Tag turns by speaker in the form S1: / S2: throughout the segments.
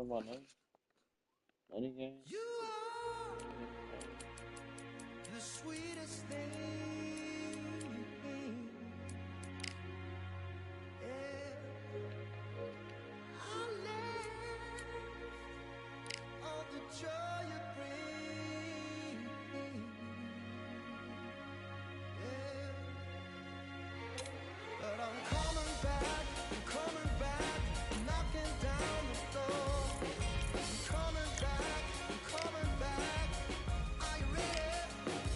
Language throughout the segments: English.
S1: about money game?
S2: You are the sweetest thing. Yeah. I live on the joy you bring. Yeah. But I'm coming back, knocking down the door. I'm coming back. Are you ready?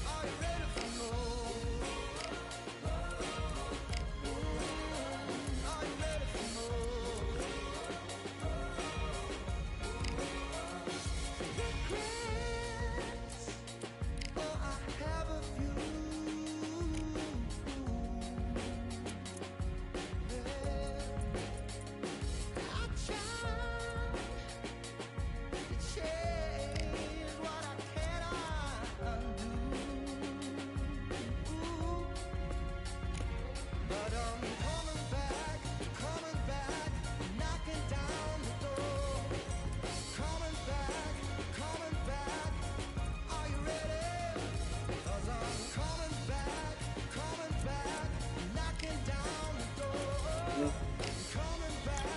S2: Are you ready for more? Are you ready for more? Regrets, oh, I have a few. Yeah. I tried to change what I cannot undo. But I'm coming back, knocking down the door. Coming back, are you ready? 'Cause I'm coming back, knocking down the door. Coming back,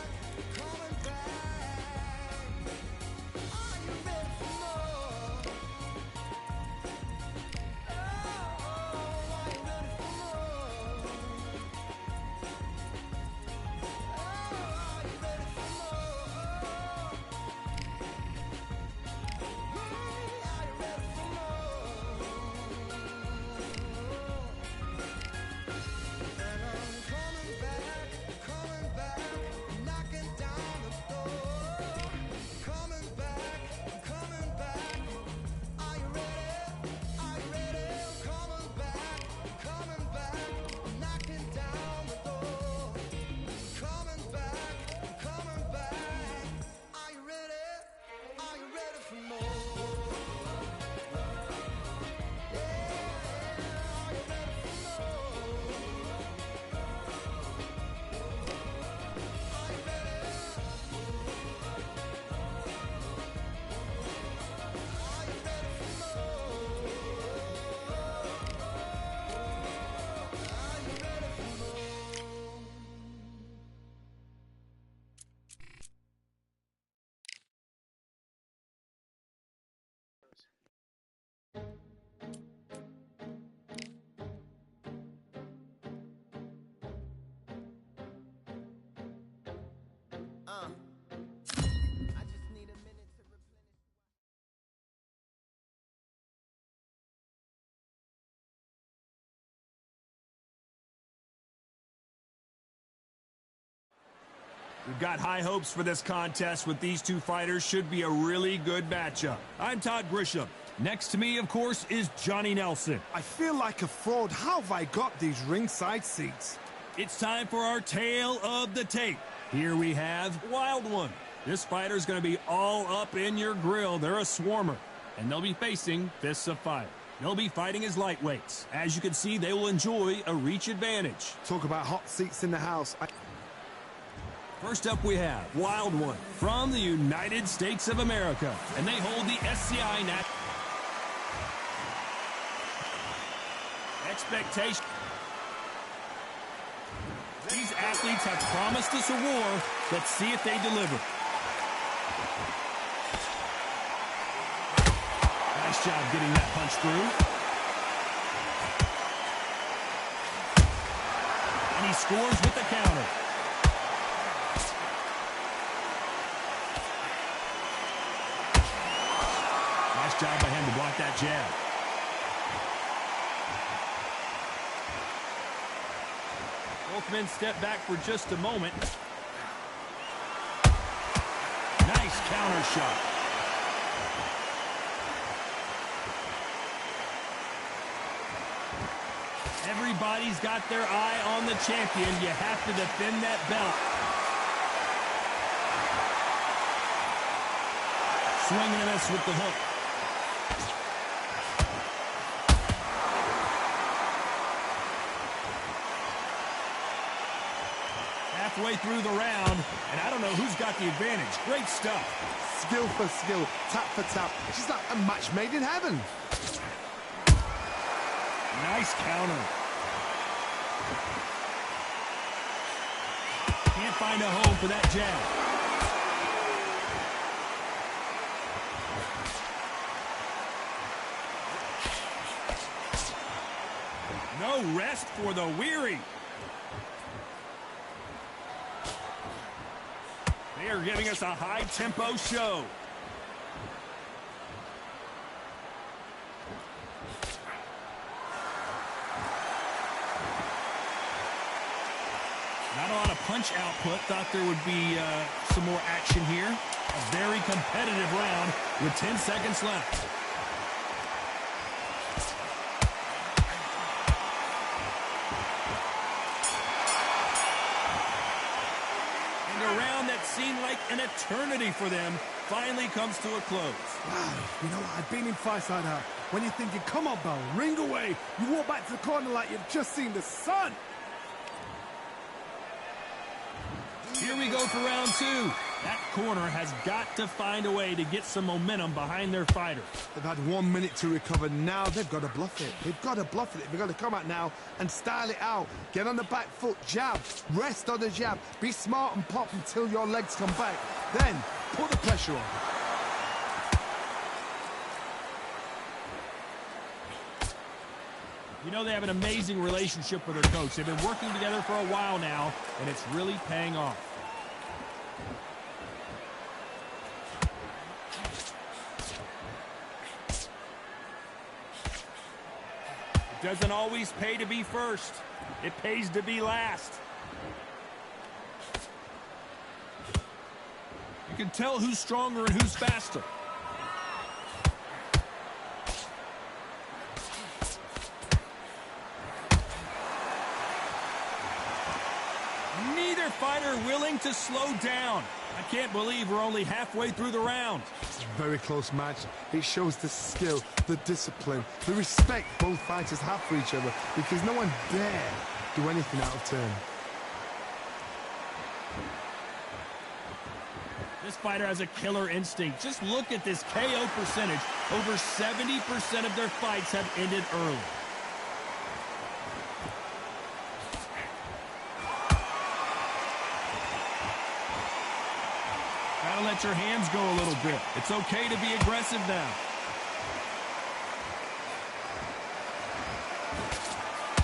S2: are you ready for more? Oh, are you ready for more? Are you ready for more? Are you ready for more? And I'm coming back, knocking down the door. Coming back, are you ready? Are you ready? Coming back, knocking down the door. Coming back, are you ready? Are you ready for more? I just need a minute to replenish.
S3: We've got high hopes for this contest with these two fighters. Should be a really good matchup. I'm Todd Grisham. Next to me, of course, is Johnny Nelson.
S4: I feel like a fraud. How have I got these ringside seats?
S3: It's time for our tale of the tape. Here we have Wild One. This fighter's going to be all up in your grill. They're a swarmer, and they'll be facing Fists of Fire. They'll be fighting as lightweights. As you can see, they will enjoy a reach advantage.
S4: Talk about hot seats in the house.
S3: First up, we have Wild One from the United States of America, and they hold the SCI expectation. These athletes have promised us a war. Let's see if they deliver. Nice job getting that punch through. And he scores with the counter. Nice job by him to block that jab. Both men step back for just a moment. Nice counter shot. Everybody's got their eye on the champion. You have to defend that belt. Swinging and a miss with the hook. Halfway through the round, and I don't know who's got the advantage. Great stuff.
S4: Skill for skill, tap for tap. It's just like a match made in heaven.
S3: Nice counter. Can't find a home for that jab. No rest for the weary. They are giving us a high-tempo show. Not a lot of punch output. Thought there would be some more action here. A very competitive round with 10 seconds left. Seemed like an eternity for them finally comes to a close.
S4: Wow, you know what? I've been in fights like that. When you're thinking, come on, Bell, ring away. You walk back to the corner like you've just seen the sun.
S3: Here we go for round two. That corner has got to find a way to get some momentum behind their fighter.
S4: They've had 1 minute to recover. Now they've got to bluff it. They've got to bluff it. They've got to come out now and style it out. Get on the back foot, jab, rest on the jab. Be smart and pop until your legs come back. Then put the pressure on.
S3: You know, they have an amazing relationship with their coach. They've been working together for a while now, and it's really paying off. It doesn't always pay to be first. It pays to be last. You can tell who's stronger and who's faster. Neither fighter willing to slow down. I can't believe we're only halfway through the round.
S4: It's a very close match. It shows the skill, the discipline, the respect both fighters have for each other, because no one dare do anything out of turn.
S3: This fighter has a killer instinct. Just look at this KO percentage. Over 70% of their fights have ended early. Gotta let your hands go a little bit. It's okay to be aggressive now.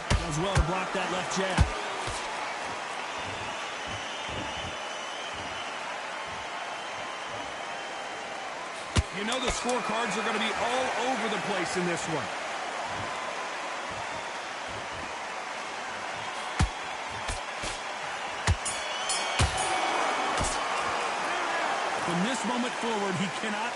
S3: Does well to block that left jab. You know the scorecards are going to be all over the place in this one. From this moment forward, he cannot.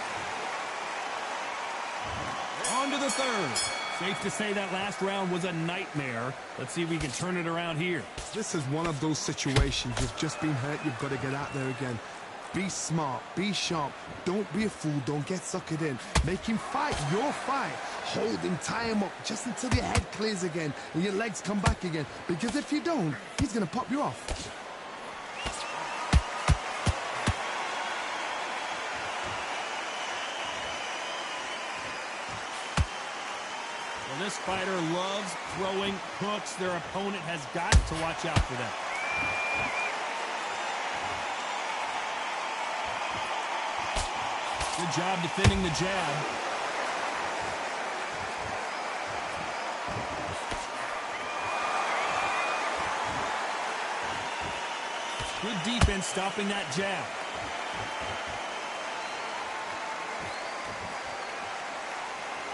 S3: On to the third. Safe to say that last round was a nightmare. Let's see if we can turn it around here.
S4: This is one of those situations. You've just been hurt. You've got to get out there again. Be smart. Be sharp. Don't be a fool. Don't get suckered in. Make him fight your fight. Hold him, tie him up just until your head clears again and your legs come back again. Because if you don't, he's going to pop you off.
S3: Well, this fighter loves throwing hooks. Their opponent has got to watch out for that. Good job defending the jab. Good defense stopping that jab.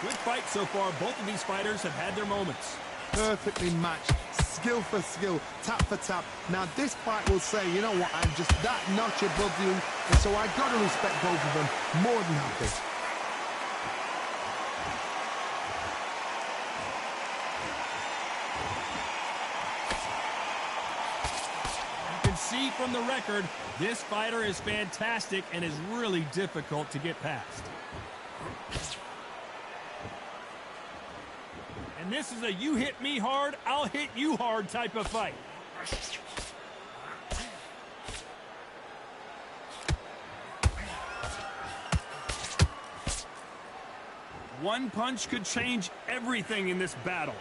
S3: Good fight so far. Both of these fighters have had their moments.
S4: Perfectly matched. Skill for skill. Tap for tap. Now this fight will say, you know what, I'm just that notch above you. And so I've got to respect both of them more than happy.
S3: You can see from the record, this fighter is fantastic and is really difficult to get past. And this is a you hit me hard, I'll hit you hard type of fight. One punch could change everything in this battle.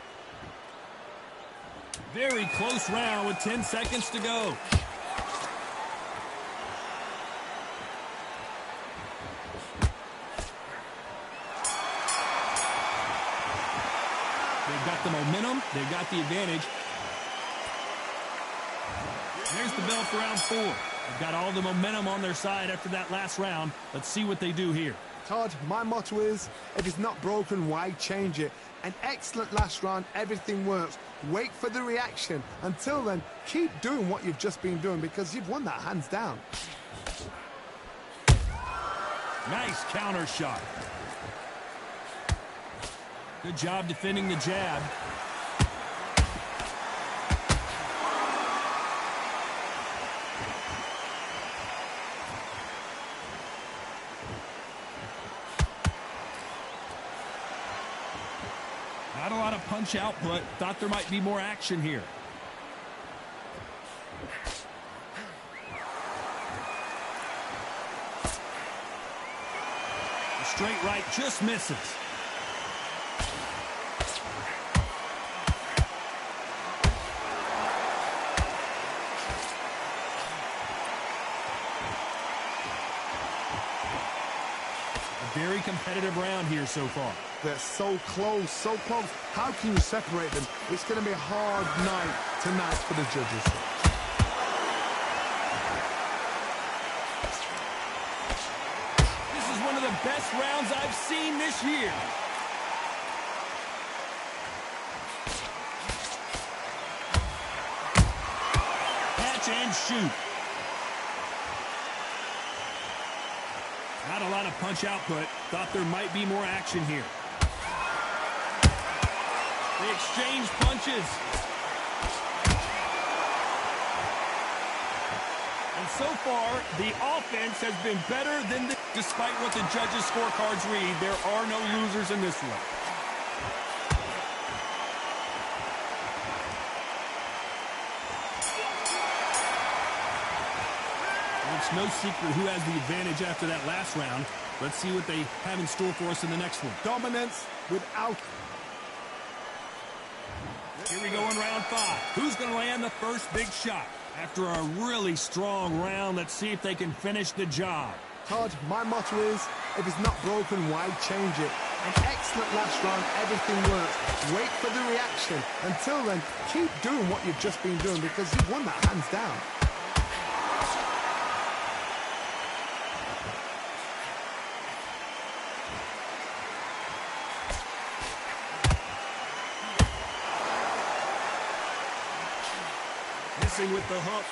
S3: Very close round with 10 seconds to go. They've got the momentum. They've got the advantage. There's the bell for round 4. They've got all the momentum on their side after that last round. Let's see what they do here.
S4: Todd, my motto is, if it's not broken, why change it? An excellent last round, everything works. Wait for the reaction. Until then, keep doing what you've just been doing because you've won that hands down.
S3: Nice counter shot. Good job defending the jab. Not a lot of punch output. Thought there might be more action here. The straight right just misses. A very competitive round here so far.
S4: They're so close, so close. How can you separate them? It's going to be a hard night tonight for the judges.
S3: This is one of the best rounds I've seen this year. Catch and shoot. Not a lot of punch output. Thought there might be more action here. They exchange punches. And so far, the offense has been better than the... Despite what the judges' scorecards read, there are no losers in this one. It's no secret who has the advantage after that last round. Let's see what they have in store for us in the next one.
S4: Dominance without...
S3: Here we go in round 5. Who's going to land the first big shot? After a really strong round, let's see if they can finish the job.
S4: Todd, my motto is, if it's not broken, why change it? An excellent last round, everything works. Wait for the reaction. Until then, keep doing what you've just been doing because you've won that hands down.
S3: Missing with the hook.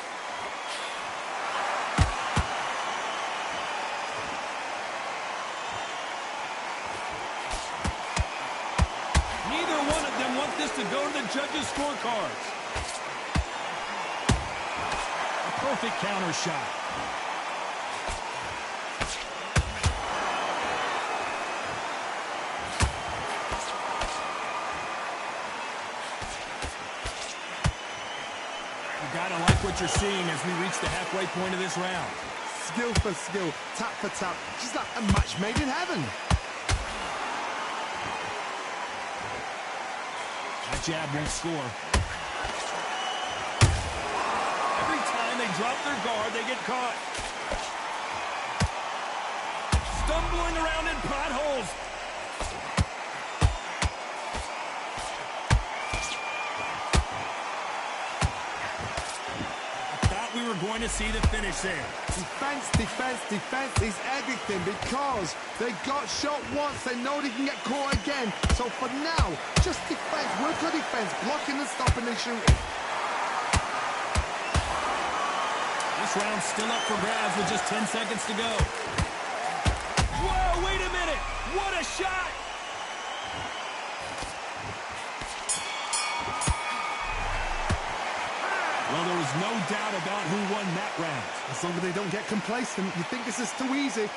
S3: Neither one of them want this to go to the judges' scorecards. A perfect counter shot. Gotta like what you're seeing as we reach the halfway point of this round.
S4: Skill for skill, tap for tap, just like a match made in heaven.
S3: That jab won't score. Every time they drop their guard, they get caught. Stumbling around in potholes. We were going to see the finish there.
S4: Defense, defense, defense is everything because they got shot once. They know they can get caught again. So for now, just defense, work on defense, blocking and stopping and shooting.
S3: This round's still up for grabs with just 10 seconds to go. Whoa, wait a minute. What a shot. Well, there was no doubt about who won that round.
S4: As long as they don't get complacent, you think this is too easy.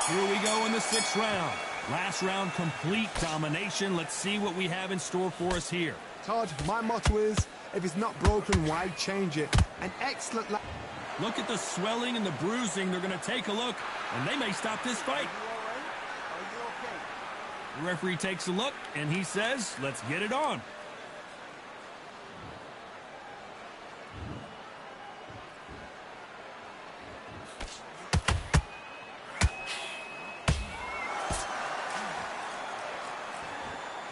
S3: Here we go in the 6th round. Last round, complete domination. Let's see what we have in store for us here.
S4: Todd, my motto is, if it's not broken, why change it? An excellent...
S3: Look at the swelling and the bruising. They're going to take a look, and they may stop this fight. The referee takes a look, and he says, let's get it on.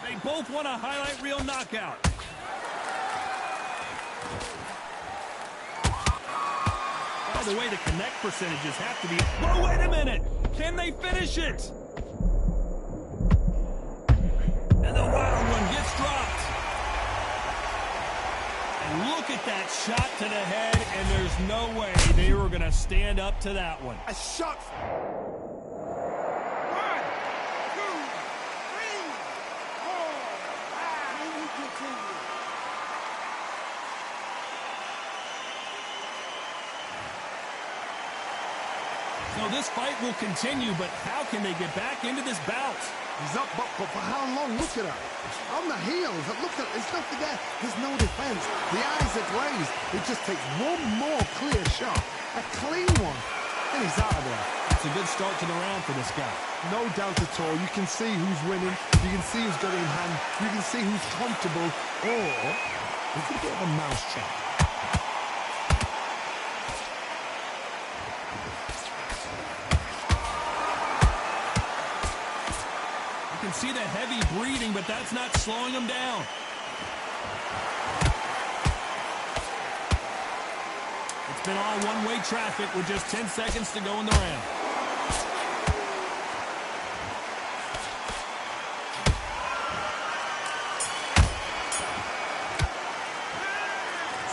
S3: They both want a highlight reel knockout. By the way, the connect percentages have to be... Whoa, wait a minute! Can they finish it? And the wild one gets dropped. And look at that shot to the head, and there's no way they were going to stand up to that one.
S4: A shot. 1, 2, 3, 4, 5. And we continue.
S3: So this fight will continue, but how can they get back into this bout?
S4: He's up, but for how long? Look at her. On the heels. Look at it. There's nothing there. There's no defense. The eyes are glazed. It just takes one more clear shot. A clean one. And he's out of there.
S3: It's a good start to the round for this guy.
S4: No doubt at all. You can see who's winning. You can see who's got it in hand. You can see who's comfortable. Or it's a bit of a mousetrap.
S3: You can see the heavy breathing, but that's not slowing him down. It's been all one-way traffic with just 10 seconds to go in the round.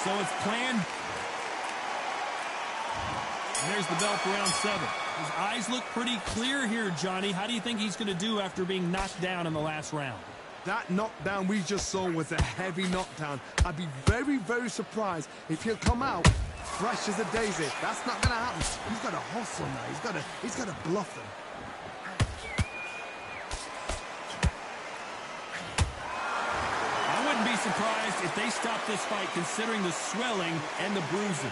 S3: So it's planned. And there's the bell for round 7. His eyes look pretty clear here, Johnny. How do you think he's going to do after being knocked down in the last round?
S4: That knockdown we just saw was a heavy knockdown. I'd be very, very surprised if he'll come out fresh as a daisy. That's not going to happen. He's got to hustle now. He's got to bluff him.
S3: I wouldn't be surprised if they stopped this fight considering the swelling and the bruising.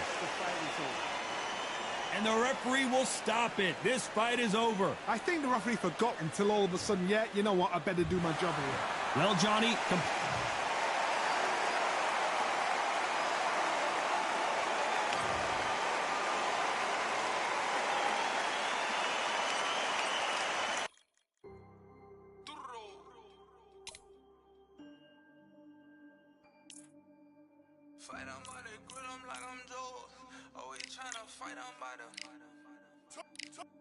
S3: And the referee will stop it. This fight is over.
S4: I think the referee forgot until all of a sudden, yeah, you know what, I better do my job here.
S3: Well, Johnny,
S2: Fight on by the grill, I'm like I'm George. Always tryna fight on by the.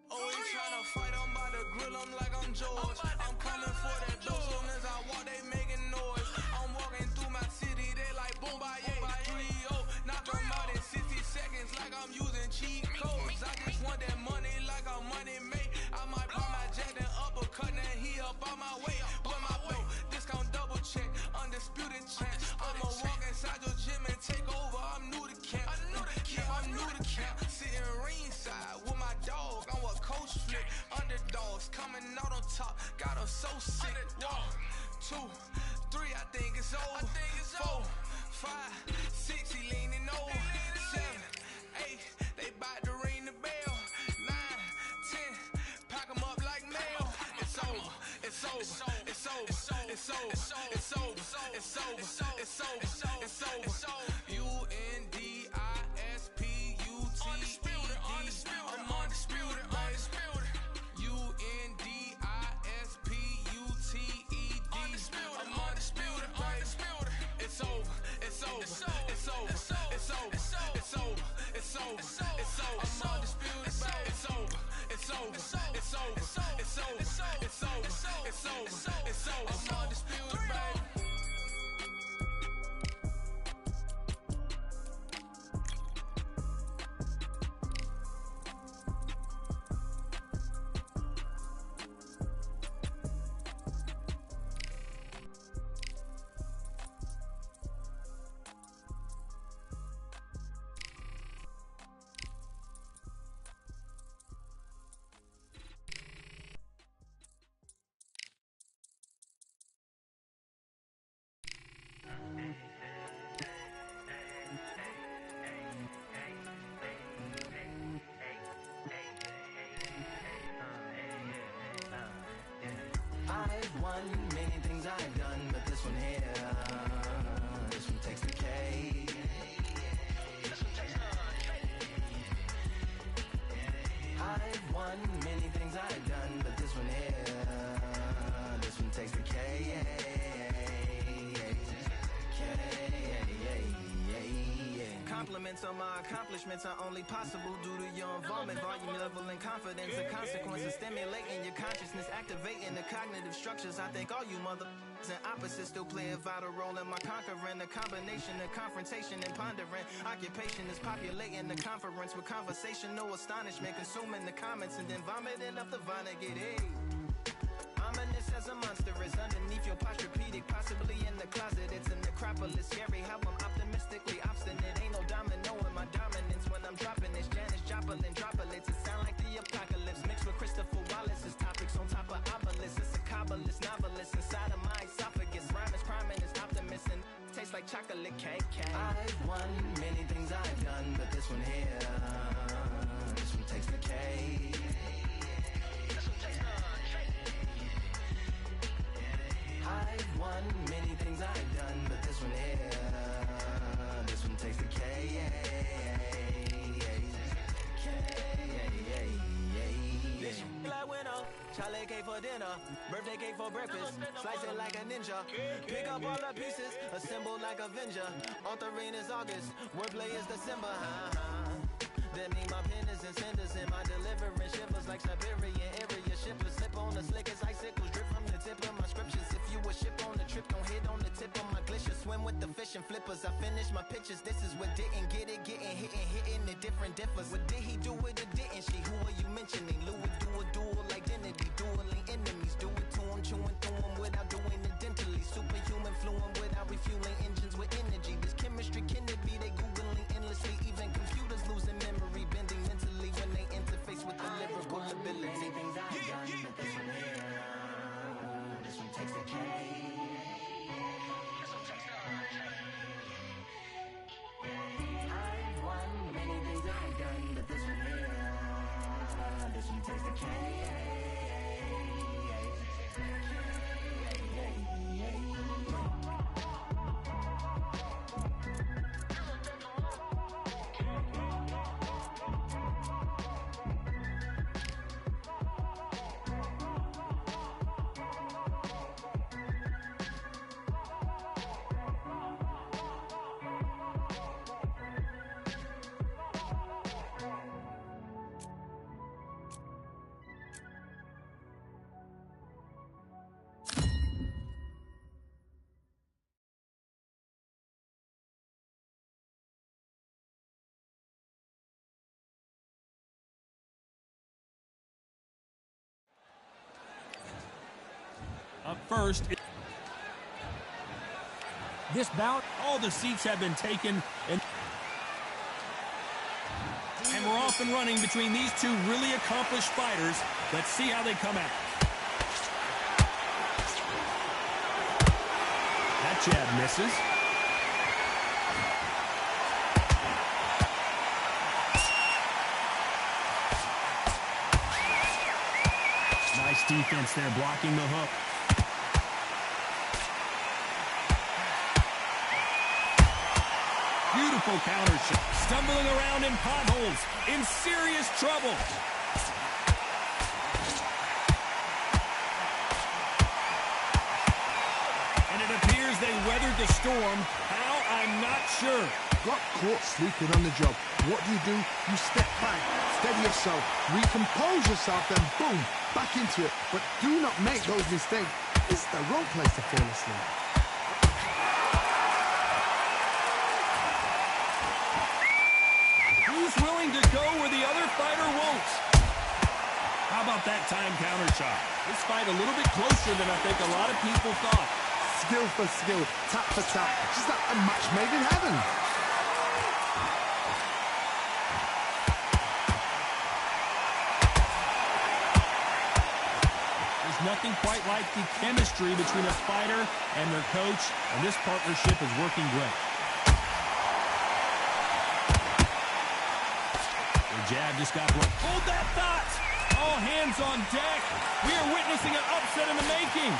S2: Always tryna fight on by the grill, I'm like I'm George. I'm coming for that dough, soon as I walk, they making noise. I'm walking through my city, they like boom by 3-0. Knock 'em out in 60 seconds, like I'm using cheat codes. I just want that money, like I'm money made. I might pop my jack and uppercut, and he up on my way. With my belt, discount double check, undisputed champ. I'ma walk inside your gym and take over. I'm new to camp. I'm new to camp. Sitting ringside with my dog. I'm what coach flick. Underdogs coming out on top. Got 'em so sick. 1, 2, 3. I think it's over. 4, 5, 6. He leaning over. 7, 8. They bout to ring the bell. 9, 10. Pack 'em up like mail. It's over. It's over. It's over. It's over. It's over. It's over. It's over. It's over. It's over. Undisputed. I'm undisputed. Undisputed. It's over. It's over. It's over. It's over. It's over. It's over. It's over. It's over. I'm undisputed. It's over. It's over. It's over. It's over. It's over. It's over. It's over. I'm undisputed, baby. won many things I've done, but this one here, this one takes the cake. I've won many things I've done, but this one here, this one takes the cake. Compliments on my accomplishments are only possible due to your involvement, volume, level, and confidence. The consequences stimulating your consciousness, activating the cognitive structures. I think all you mother and opposites still play a vital role in my conquering. The combination of confrontation and pondering. Occupation is populating the conference with conversation, no astonishment, consuming the comments and then vomiting up the Vonnegut. Hey. Ominous as a monster is underneath your posturepedic, possibly in the closet. It's a necropolis, scary how I'm optimistically obstinate. Ain't no domino in my dominance when I'm dropping this. Janis Joplin droplets, it sound like the apocalypse mixed with Christopher Wallace's topics on top of obelisks. It's a kabbalist novelist inside of my esophagus. Rhyme is priming is optimist and tastes like chocolate cake. I've won many things I've done, but this one here, this one takes the cake. I've won many things I've done, but this one here, this one takes the cake. Like winner, chocolate cake for dinner, birthday cake for breakfast, slice it like a ninja, pick up all the pieces, assemble like Avenger. Authoring is August, wordplay is December. That mean my pen is in cinders and my deliverance shivers like Siberian area shippers. Slip on the slickest icicles, drip from the tip of my scriptures. If you a ship on the trip, don't hit on the tip of my glacier. Swim with the fish and flippers. I finish my pictures. This is what didn't get it, getting hitting the different differs. What did he do with it? Didn't she? Who are you mentioning? Louis do a dual identity, dueling enemies. Do it to him, chewing through him without doing it dentally. Superhuman fluent without refueling engines with energy. This chemistry can it be? They googling endlessly. Even computers losing memory, bending mentally when they interface with the lyrical ability. Things I've done, but this one here, this one takes the cake. I've won many things I've done, but this one here, this one takes the cake.
S3: Up first, this bout, all the seats have been taken, and we're off and running between these two really accomplished fighters. Let's see how they come out. That jab misses. Nice defense there, blocking the hook. Beautiful counter shot. Stumbling around in potholes, in serious trouble. And it appears they weathered the storm. How? I'm not sure.
S4: Got caught sleeping on the job. What do? You step back, steady yourself, recompose yourself, then boom, back into it. But do not make those mistakes. It's the wrong place to fall asleep.
S3: Who's willing to go where the other fighter won't? How about that time counter shot? This fight a little bit closer than I think a lot of people thought.
S4: Skill for skill, tap for tap. Just like a match made in heaven.
S3: There's nothing quite like the chemistry between a fighter and their coach, and this partnership is working great. The jab just got blocked. Hold that thought! All hands on deck. We are witnessing an upset in the making.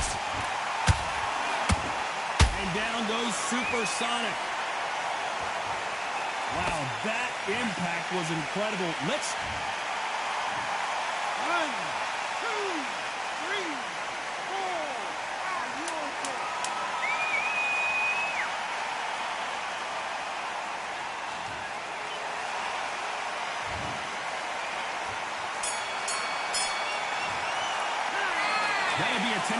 S3: And down goes Supersonic. Wow, that impact was incredible. Let's...
S4: 1, 2, 3, 4. Are you okay?
S3: That'll be a 10.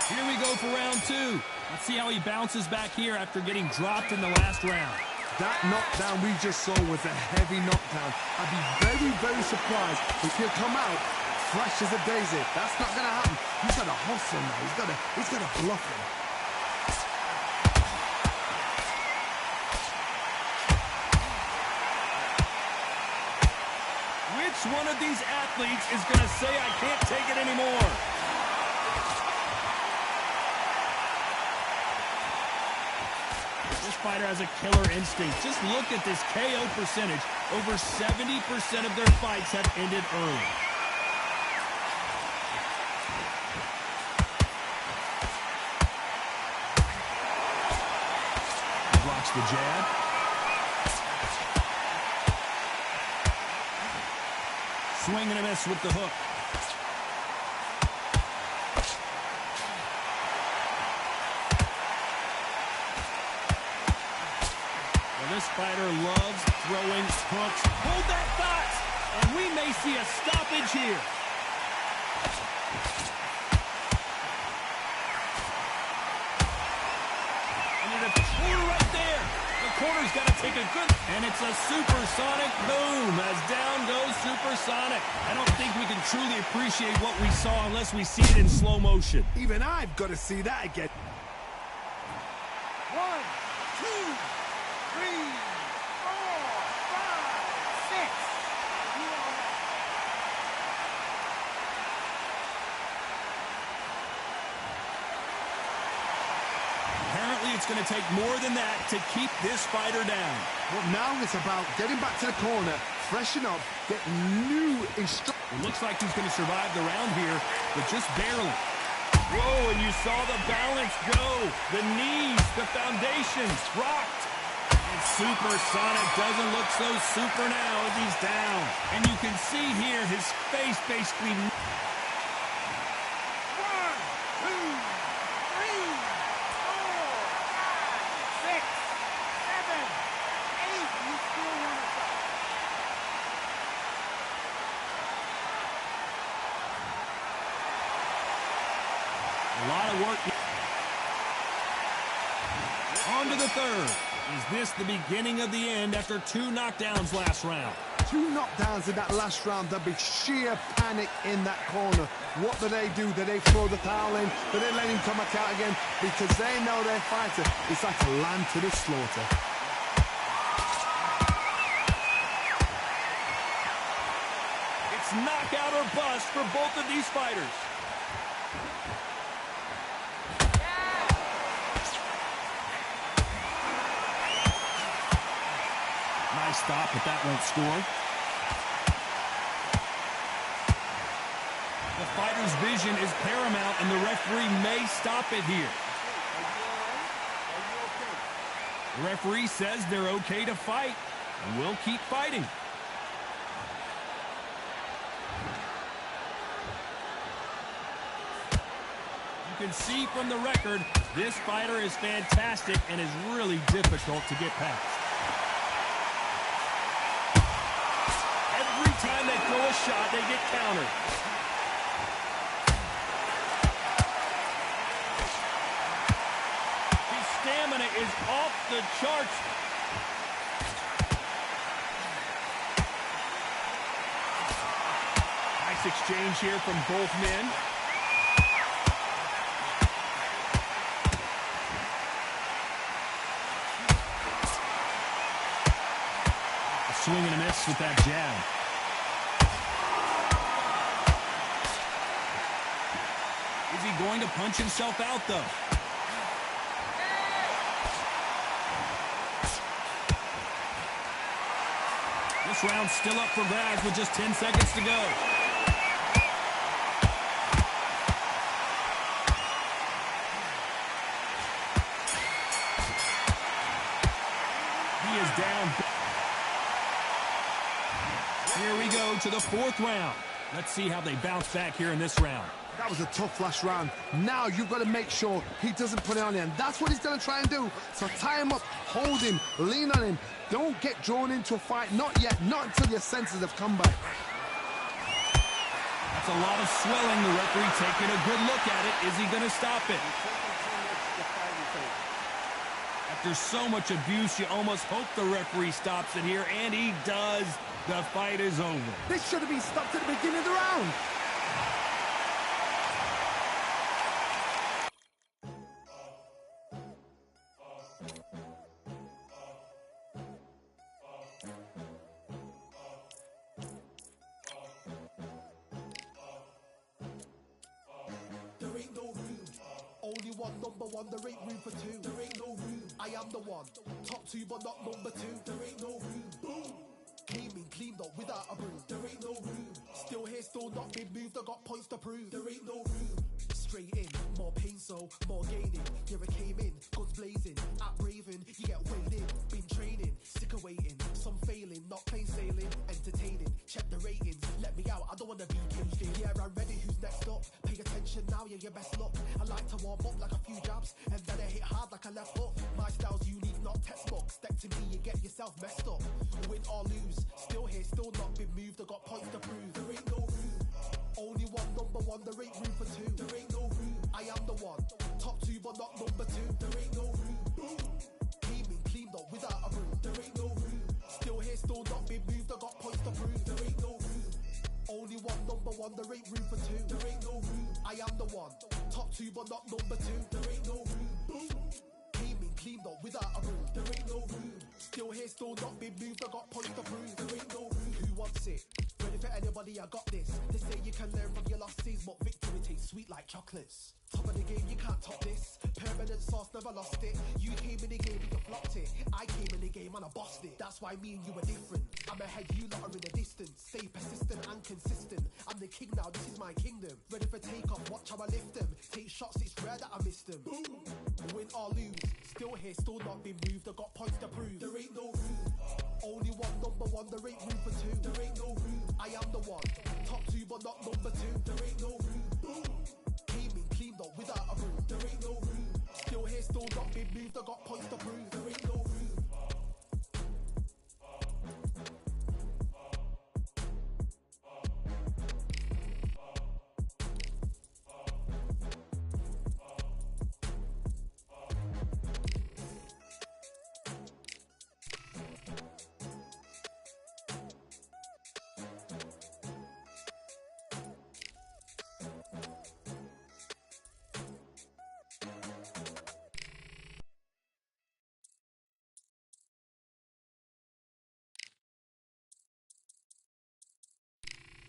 S3: Here we go for round 2. Let's see how he bounces back here after getting dropped in the last round.
S4: That knockdown we just saw was a heavy knockdown. I'd be very, very surprised if he'll come out fresh as a daisy. That's not going to happen. He's got to hustle now. He's got to bluff him.
S3: Which one of these athletes is going to say, I can't take it anymore? This fighter has a killer instinct. Just look at this KO percentage. Over 70% of their fights have ended early. Blocks the jab. Swing and a miss with the hook. This fighter loves throwing hooks. Hold that thought, and we may see a stoppage here. And a corner right there. The corner's got to take a good... And it's a supersonic boom as down goes Supersonic. I don't think we can truly appreciate what we saw unless we see it in slow motion.
S4: Even I've got to see that again. 1, 2, 3, 4, 5, 6.
S3: Apparently, it's going to take more than that to keep this fighter down.
S4: Well, now it's about getting back to the corner, freshen up, get new instructions.
S3: It looks like he's going to survive the round here, but just barely. Whoa, and you saw the balance go. The knees, the foundations rocked. And Supersonic doesn't look so super now as he's down. And you can see here his face basically...
S4: 1, 2, 3, 4, 5, 6, 7, 8. You still want to fight.
S3: A lot of work. On to the third. Is this the beginning of the end after 2 knockdowns last round?
S4: 2 knockdowns in that last round. There'll be sheer panic in that corner. What do? Do they throw the towel in? Do they let him come back out again? Because they know their fighter is like a lamb to the slaughter.
S3: It's knockout or bust for both of these fighters. Nice stop, but that won't score. The fighter's vision is paramount, and the referee may stop it here. The referee says they're okay to fight, and we'll keep fighting. You can see from the record, this fighter is fantastic and is really difficult to get past. Every time they throw a shot, they get countered. His stamina is off the charts. Nice exchange here from both men. Swing and a miss with that jab. Is he going to punch himself out, though? This round's still up for grabs with just 10 seconds to go. He is down. Here we go to the fourth round. Let's see how they bounce back here in this round.
S4: That was a tough last round. Now you've got to make sure he doesn't put it on him. That's what he's going to try and do. So tie him up, hold him, lean on him. Don't get drawn into a fight. Not yet. Not until your senses have come back.
S3: That's a lot of swelling. The referee taking a good look at it. Is he going to stop it? After so much abuse, you almost hope the referee stops it here, and he does. The fight is over.
S4: This should have been stopped at the beginning of the round.
S2: There ain't no room. Only one, number one. There ain't room for two. There ain't no room. I am the one. Top two, but not number two. There ain't no room. Boom. Came in, cleaned up without a broom. There ain't no room. Still here, still not been moved. I got points to prove. There ain't no room. Straight in, more pain, so more gaining. Yeah, I came in, guns blazing. At Raven, you get weighed in. Been training, sick of waiting. Some failing, not plain sailing. Entertaining, check the ratings. Let me out, I don't wanna be caged in. Yeah, I'm ready, who's next up? Pay attention now, yeah, your best luck. I like to warm up like a few jabs, and then I hit hard like a left hook. My style's unique, not textbook. Step to me, you get yourself messed up. Win or lose, still here, still not been moved. I got points to prove. There ain't no room. Only one, number one. There ain't room for two. There ain't no room. I am the one. Top two, but not number two. There ain't no room. Boom. Came in, cleaned up without a broom. There ain't no room. Still here, still not been moved. I got points to prove. There ain't no room. Only one, number one. There ain't room for two. There ain't no room. I am the one. Top two, but not number two. There ain't no room. Boom. Came in, cleaned up without a broom. There ain't no room. Still here, still not been moved. I got points to prove. There ain't no room. Who wants it? Ready for anybody, I got this. They say you can learn from your losses, but victory tastes sweet like chocolates. Top of the game, you can't top this. Permanent sauce, never lost it. You came in the game and you flopped it. I came in the game and I bossed it. That's why me and you are different. I'm ahead, you lot are in the distance. Stay persistent and consistent. I'm the king now, this is my kingdom. Ready for takeoff, watch how I lift them. Take shots, it's rare that I miss them. Boom. Win or lose, still here, still not been moved. I got points to prove. There ain't no room. Only one, number one. There ain't room for two. There ain't no room. I am the one. Top two, but not number two. There ain't no room. Boom. Came in, cleaned up without a broom. There ain't no room. Still here, still not been moved. I got points to prove. There ain't no room.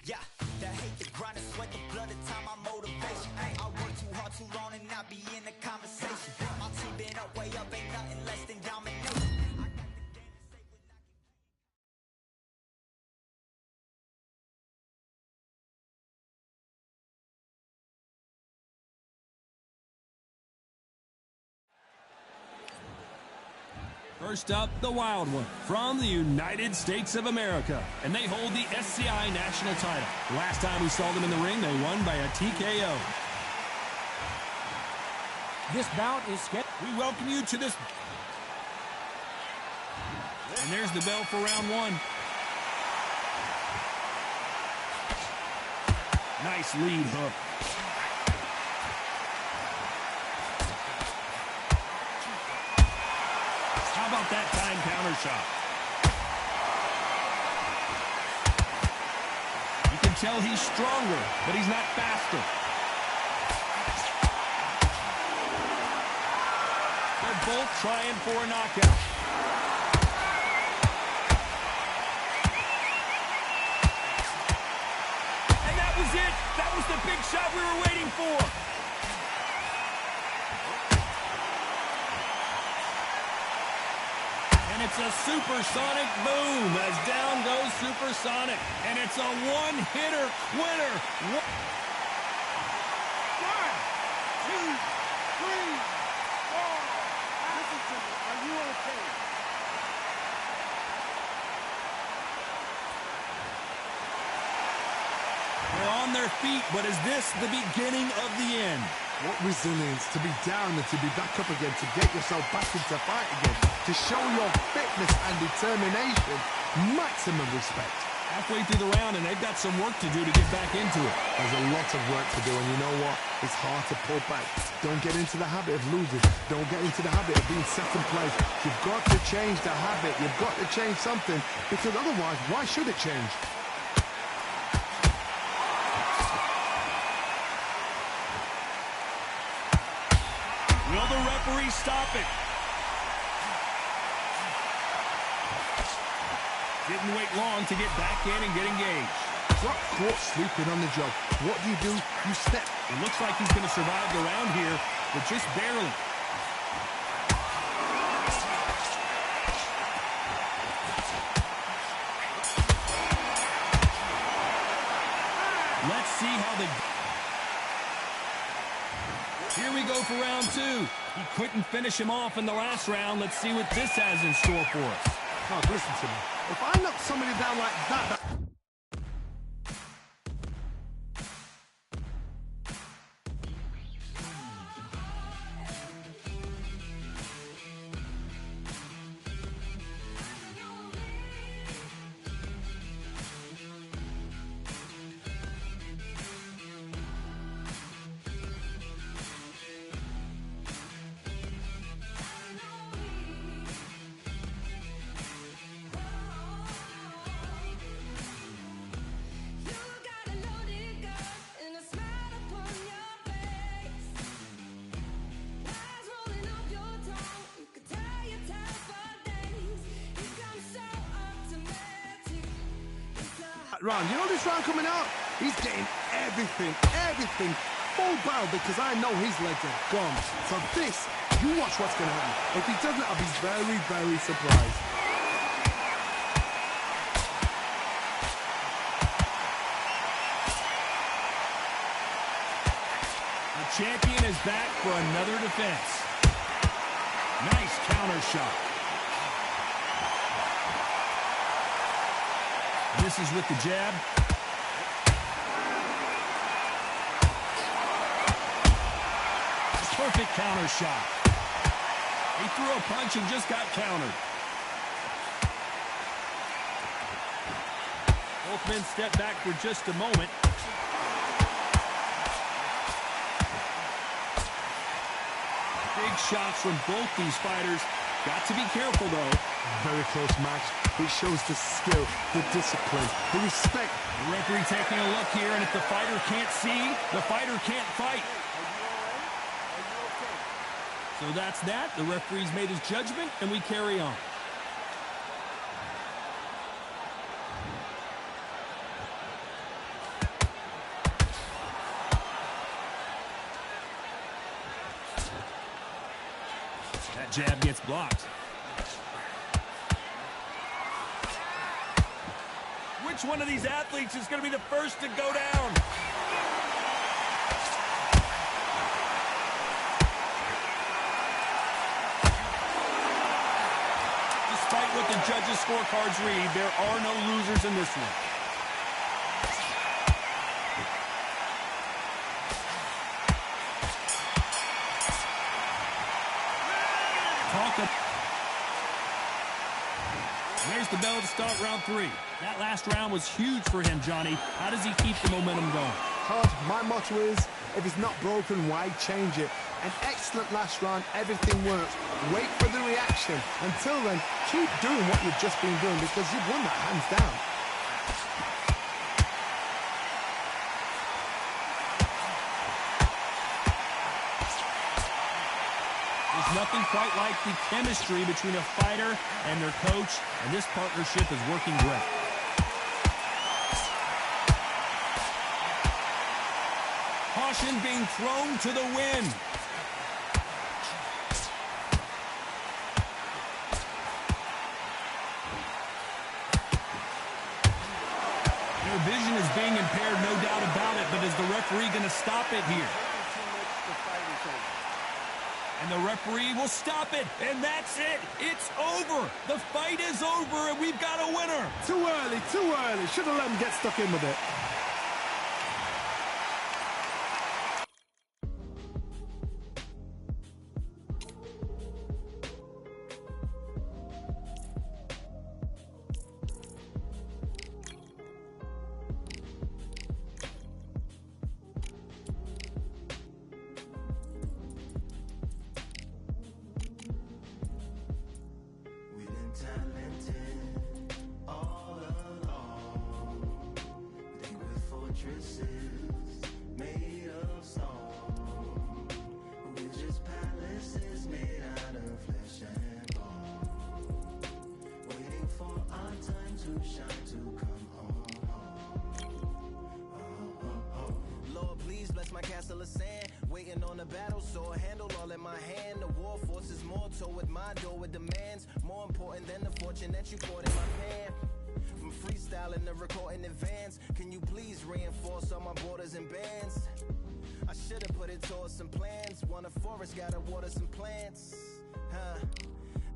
S5: Yeah, the hate, the grind, the sweat, the blood, the time, my motivation. I work too hard, too long, and not be in the conversation. My team been up, way up, ain't nothing less than domination.
S3: First up, the Wild One from the United States of America, and they hold the SCI national title. The last time we saw them in the ring, they won by a TKO.
S6: This bout is scheduled.
S3: We welcome you to this. And there's the bell for round one. Nice lead hook. How about that time counter shot? You can tell he's stronger, but he's not faster. They're both trying for a knockout. And that was it. That was the big shot we were waiting for. And it's a supersonic boom as down goes supersonic, and it's a one-hitter winner.
S4: One, two, three, four. Listen to me. Are you okay?
S3: They're on their feet, but is this the beginning of the end?
S4: What resilience to be down and to be back up again, to get yourself back into fight again, to show your fitness and determination. Maximum respect.
S3: Halfway through the round, and they've got some work to do to get back into it.
S4: There's a lot of work to do, and you know what? It's hard to pull back. Don't get into the habit of losing. Don't get into the habit of being second place. You've got to change the habit. You've got to change something, because otherwise, why should it change?
S3: Will the referee stop it? Didn't wait long to get back in and get engaged.
S4: Got caught sleeping on the job. What do? You step.
S3: It looks like he's going to survive the round here, but just barely. Let's see how the... Here we go for round two. He couldn't finish him off in the last round. Let's see what this has in store for us.
S4: Oh, listen to me. If I knock somebody down like that... round. You know this round coming out? He's getting everything full barrel, because I know his legs are gone. So this, you watch what's going to happen. If he doesn't, I'll be very, very surprised.
S3: The champion is back for another defense. Nice counter shot. This is with the jab. Perfect counter shot. He threw a punch and just got countered. Both men step back for just a moment. Big shots from both these fighters. Got to be careful, though.
S4: Very close match. It shows the skill, the discipline, the respect.
S3: The referee taking a look here, and if the fighter can't see, the fighter can't fight. So that's that. The referee's made his judgment, and we carry on. That jab gets blocked. Which one of these athletes is going to be the first to go down? Despite what the judges' scorecards read, there are no losers in this one. There's the bell to start round three. That last round was huge for him, Johnny. How does he keep the momentum going?
S4: Todd, my motto is, if it's not broken, why change it? An excellent last round, everything works. Wait for the reaction. Until then, keep doing what you've just been doing, because you've won that hands down.
S3: There's nothing quite like the chemistry between a fighter and their coach, and this partnership is working great. Caution being thrown to the wind. Their vision is being impaired, no doubt about it, but is the referee going to stop it here? And the referee will stop it, and that's it. It's over. The fight is over, and we've got a winner.
S4: Too early, too early. Should have let him get stuck in with it.
S5: Made of stone, we're just palaces made out of flesh and bone, waiting for our time to shine to come home. Lord, please bless my castle of sand, waiting on the battle sword, handle all in my hand. The war force is mortal with my door with demands, more important than the fortune that you poured in my pan. From freestyling to recording advance, can you please reinforce all my borders and bands? I should've put it towards some plans. Want a forest, gotta water some plants.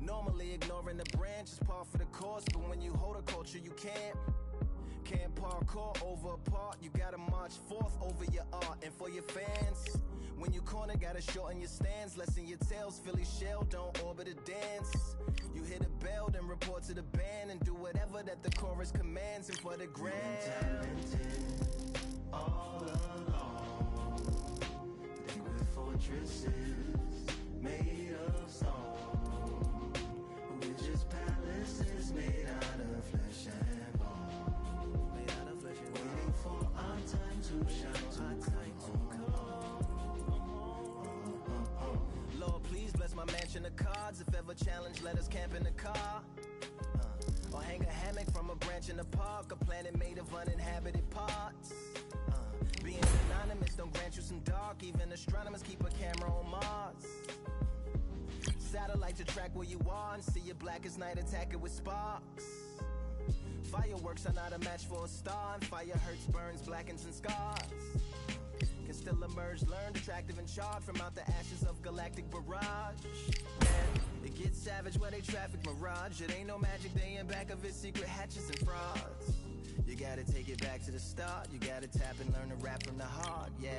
S5: Normally ignoring the branch is par for the course, but when you hold a culture you can't parkour over a part. You gotta march forth over your art. And for your fans, when you corner, gotta shorten your stance. Lessen your tails, Philly shell, don't orbit a dance. You hit a bell, then report to the band, and do whatever that the chorus commands. And for the grand, talented all along, think we're fortresses made of stone. We're just palaces made out of flesh and bone, waiting for our time to shine, to come home. Lord, please bless my mansion of cards. If ever challenged, let us camp in the car. Or hang a hammock from a branch in the park. A planet made of uninhabited parts. Being anonymous don't grant you some dark. Even astronomers keep a camera on Mars. Satellite to track where you are and see your black as night, attack it with sparks. Fireworks are not a match for a star, and fire hurts, burns, blackens, and scars. Can still emerge, learned, attractive, and charred from out the ashes of galactic barrage. And it gets savage where they traffic mirage. It ain't no magic day in back of it, secret hatches and frauds. You gotta take it back to the start. You gotta tap and learn to rap from the heart. Yeah,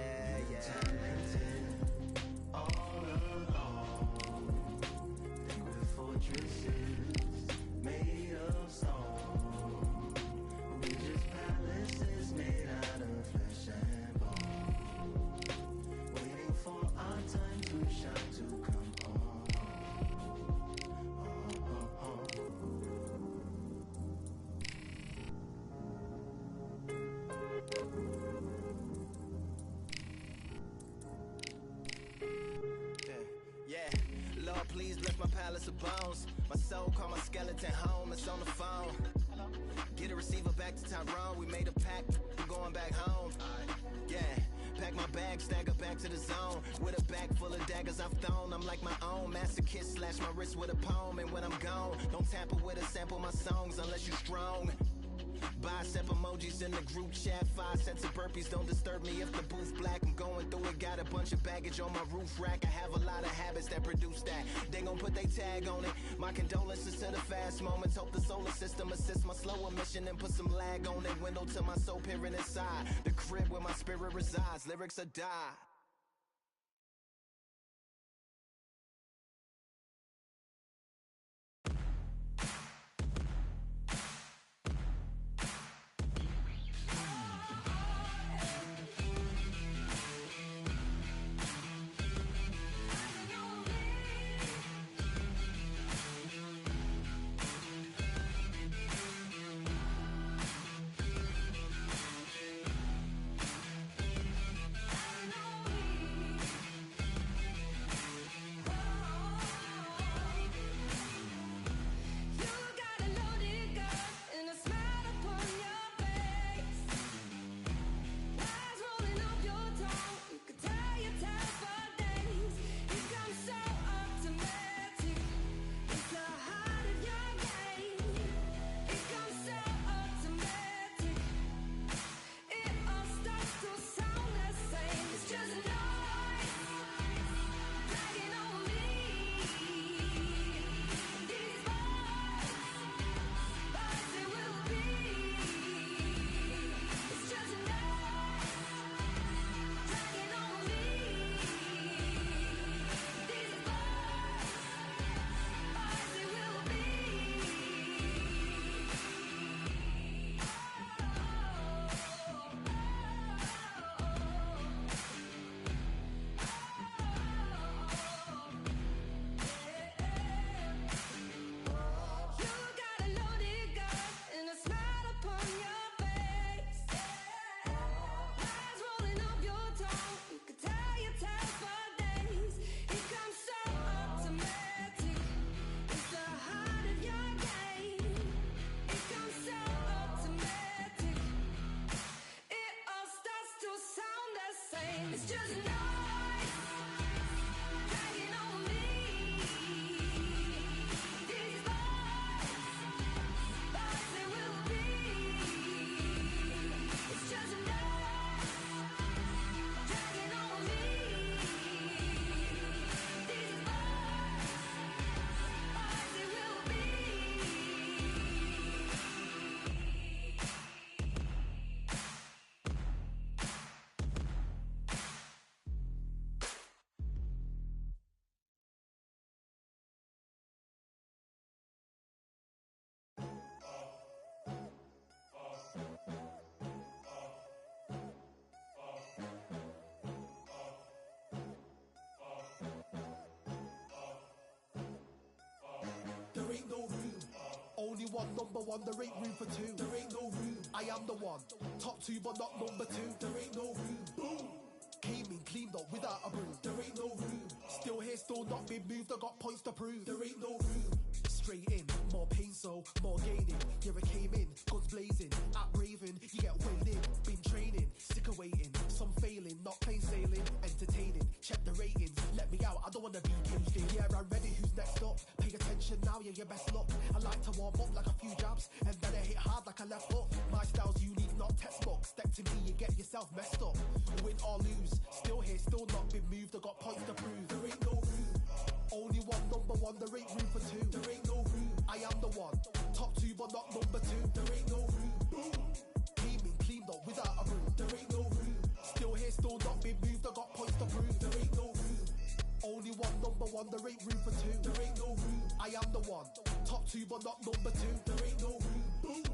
S5: yeah. Talented all along, think we're fortresses made of stone. We're just palaces made out of flesh and bone, waiting for our time to shine, to come home. Lord, please bless my palace of bones. My soul call my skeleton home. It's on the phone. Get a receiver back to Tyrone. We made a pact, we're going back home. Yeah, pack my bag, stagger back to the zone. With a bag full of daggers I've thrown. I'm like my own masochist, slash my wrist with a poem. And when I'm gone, don't tamper with or sample my songs unless you're strong. Bicep emojis in the group chat. 5 sets of burpees, don't disturb me if the booth black. I'm going through it, got a bunch of baggage on my roof rack. I have a lot of habits that produce that. They gon' put they tag on it. My condolences to the fast moments. Hope the solar system assists my slow emission and put some lag on it. Window to my soul peering inside the crib where my spirit resides. Lyrics are die.
S7: one, number one, there ain't room for two. There ain't no room. I am the one. Top two, but not number two. There ain't no room. Boom. Came in, cleaned up without a broom. There ain't no room. Still here, still not been moved. I got points to prove. There ain't no room. Straight in, more pain, so more gaining. Yeah, I came in, guns blazing. At Raven, you get weighed in. Been training, sick of waiting. Some failing, not plain sailing. Entertaining, check the ratings. Let me out, I don't wanna be caged in. Yeah, I'm ready, who's next up? Pay attention now, yeah, your best luck. I like to warm up like a few jabs, and then I hit hard like a left hook. My style's unique, not textbook. Step to me, you get yourself messed up. Win or lose, still here, still not been moved. I got points to prove. There ain't no room. Only one, number one, there ain't room for two. There ain't no room. I am the one. Top two, but not number two. There ain't no room. Boom. Came in, cleaned up without a broom. There ain't no room. Still here, still not been moved. I got points to prove. There ain't no room. Only one, number one, there ain't room for two. There ain't no room. I am the one. Top two, but not number two. There ain't no room. Boom.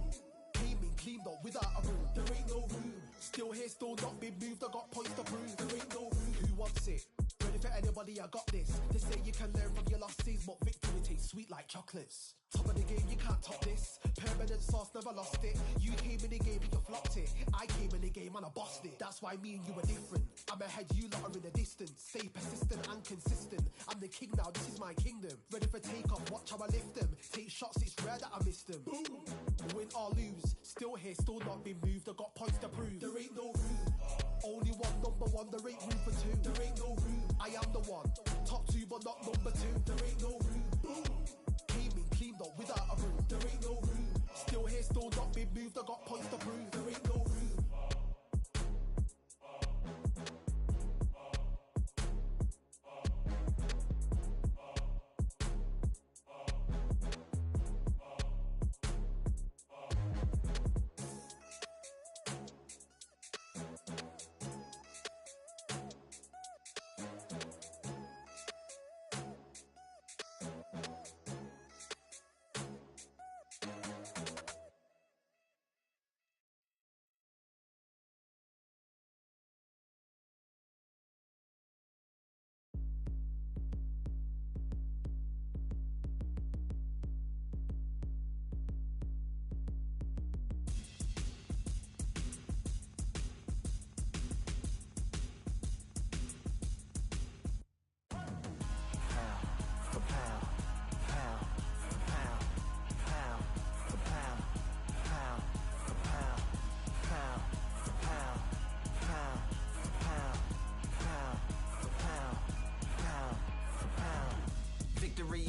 S7: Came in, cleaned up without a broom. There ain't no room. Still here, still not been moved. I got points to prove. There ain't no room. Who wants it? Ready for anybody, I got this. They say you can learn from your losses, but victory tastes sweet like chocolates. Top of the game, you can't top this. Permanent sauce, never lost it. You came in the game and you flopped it. I came in the game and I bossed it. That's why me and you are different. I'm ahead, you lot are in the distance. Stay persistent and consistent. I'm the king now, this is my kingdom. Ready for takeoff, watch how I lift them. Take shots, it's rare that I miss them. Boom. Win or lose, still here, still not been moved. I got points to prove. There ain't no room. Only one, number one, there ain't room for two. There ain't no room. I am the one. Top two, but not number two. There ain't no room. Boom. Came in, cleaned up without a broom. There ain't no room. Still here, still not been moved. I got points to prove. There ain't no room.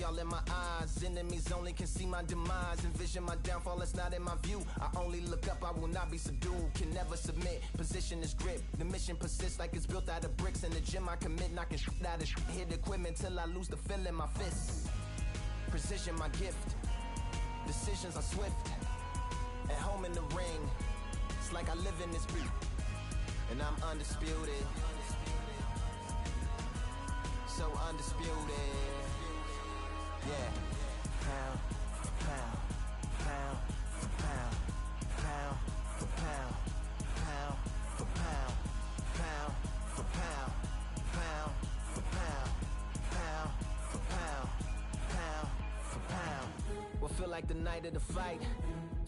S8: All in my eyes, enemies only can see my demise. Envision my downfall, it's not in my view. I only look up, I will not be subdued. Can never submit, position is grip. The mission persists like it's built out of bricks. In the gym I commit, knocking shit out of shit. Hit equipment till I lose the feel in my fists. Precision my gift, decisions are swift. At home in the ring, it's like I live in this beat. And I'm undisputed, so undisputed. Yeah, pound for pound, pound for pound, pound for pound, pound for pound, pound for pound, pound for pound, pound for pound, pound for pound. What feel like the night of the fight?